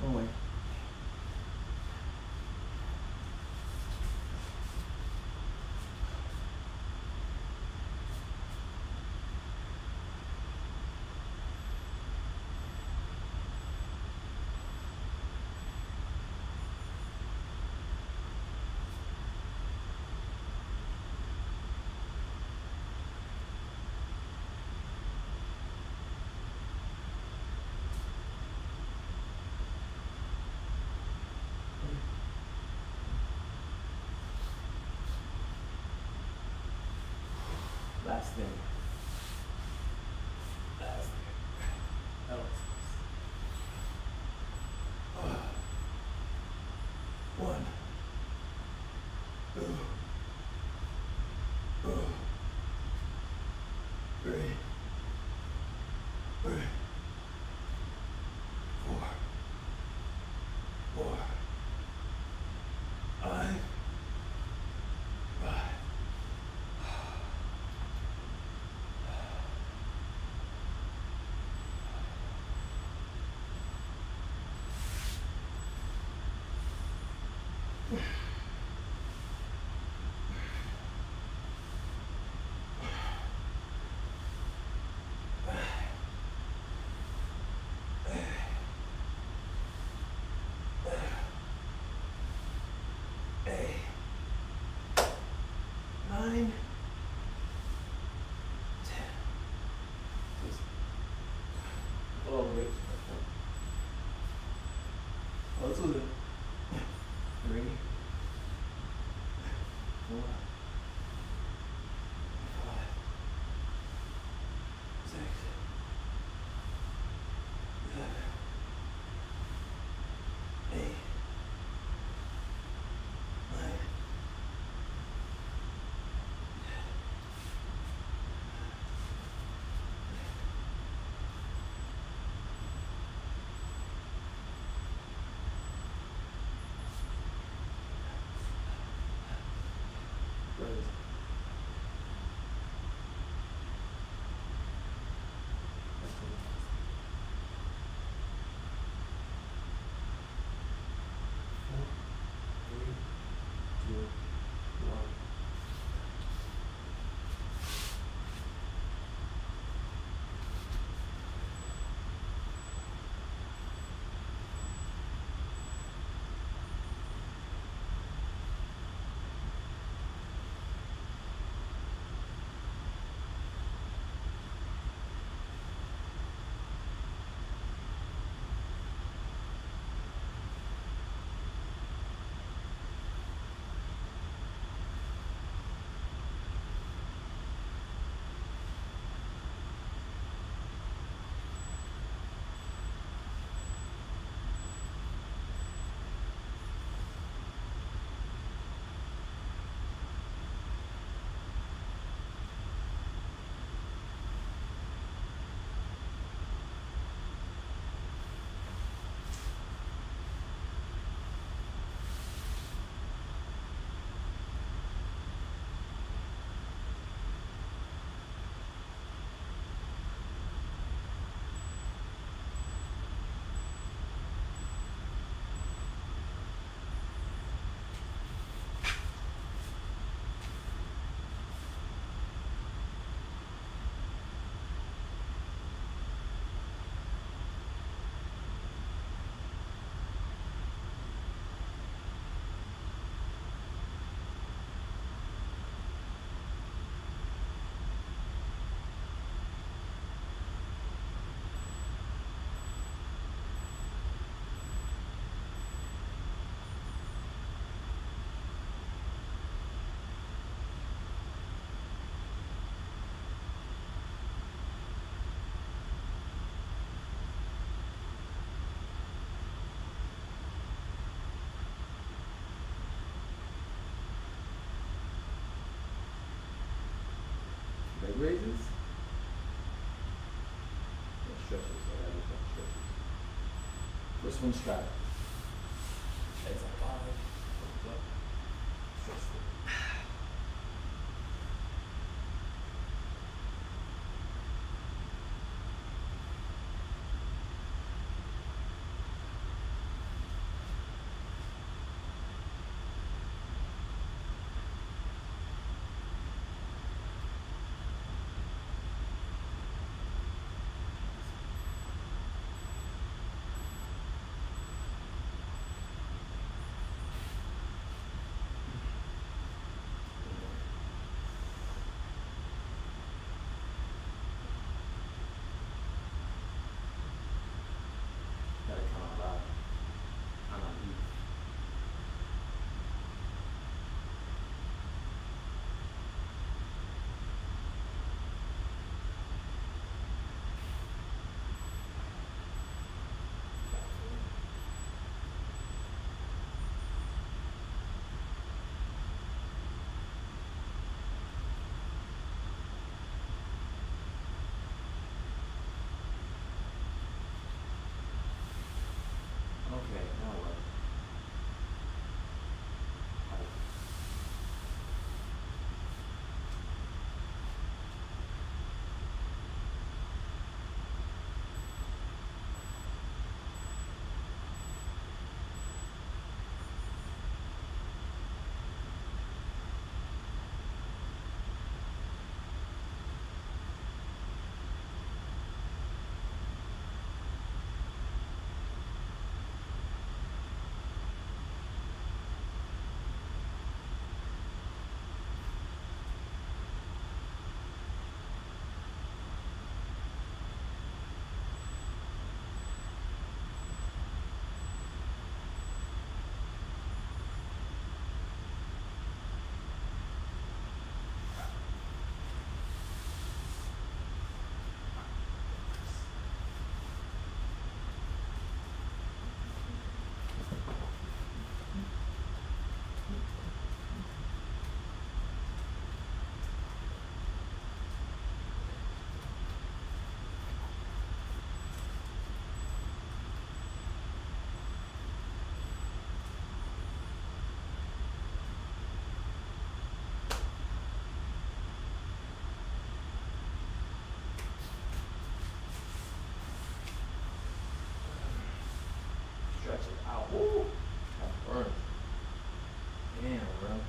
Don't worry. Last thing. Last thing. That was one. Two. Three. Four. Five. Nine. 10. Oh, wait. Oh, this was it. 3. 4. 5. 6. 7. 8. 9. 10. raises? Yeah, stretches. I gotta do some stretches. First one, strap. Legs out wide. Arms up. Stretch forward. Gotta count out loud. I'm on beat. Okay, now what? Stretch it out. Woo! That burns. Damn, bro.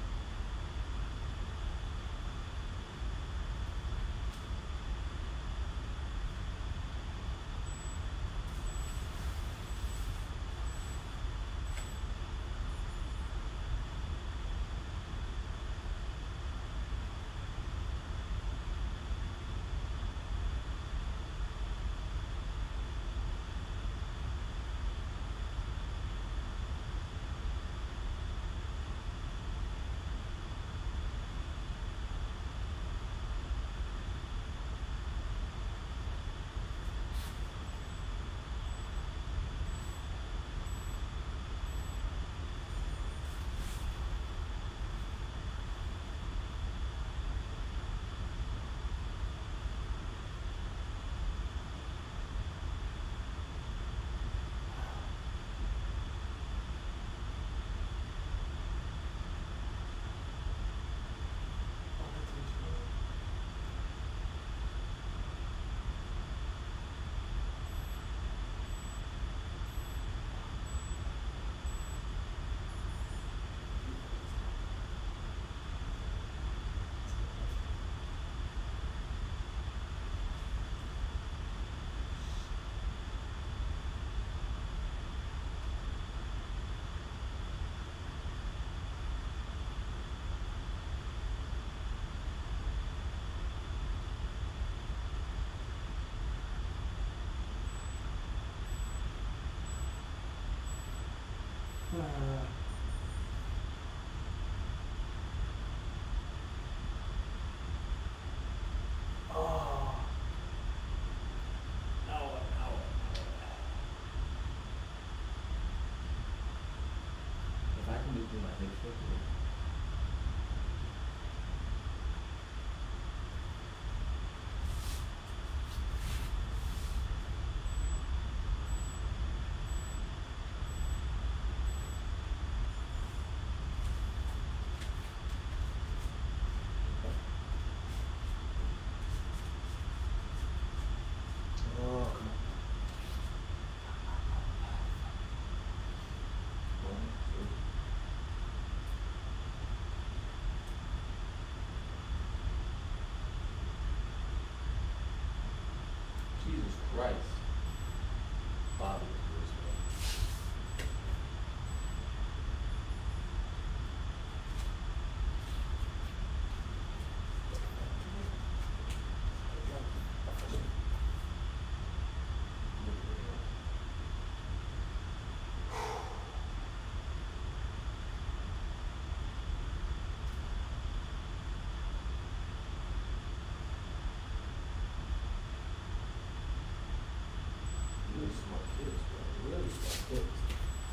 really like this.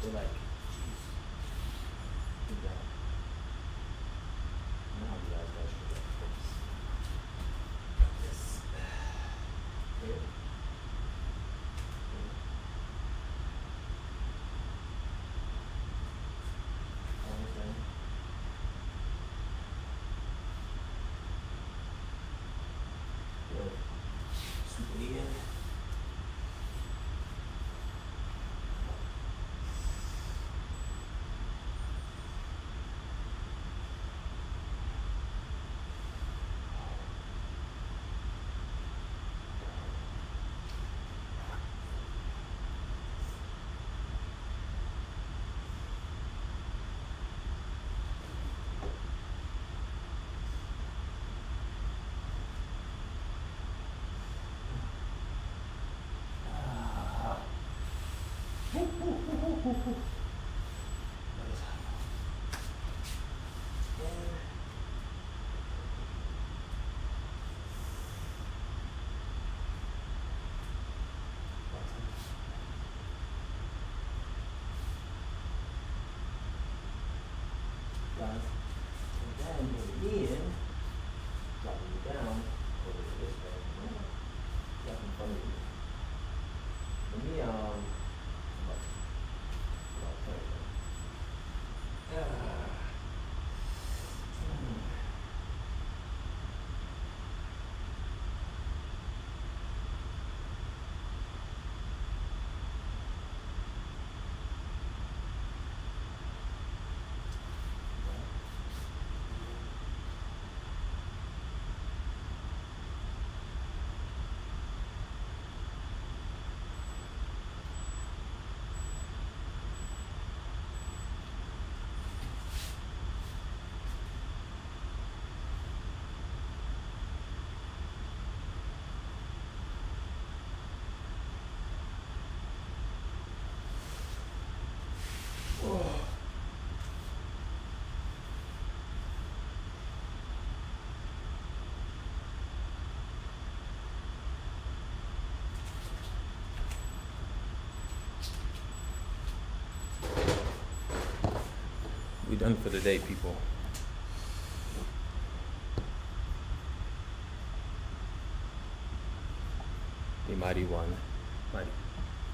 They're like, jeez. Good job. Now you guys gotta show that face. Yes. Here. Here. Almost done. Good. Scoop it in. Guys, and then bring it in, dropping it down over to this way. Right in front of you. Let me about 20. We done for the day, people. The mighty one.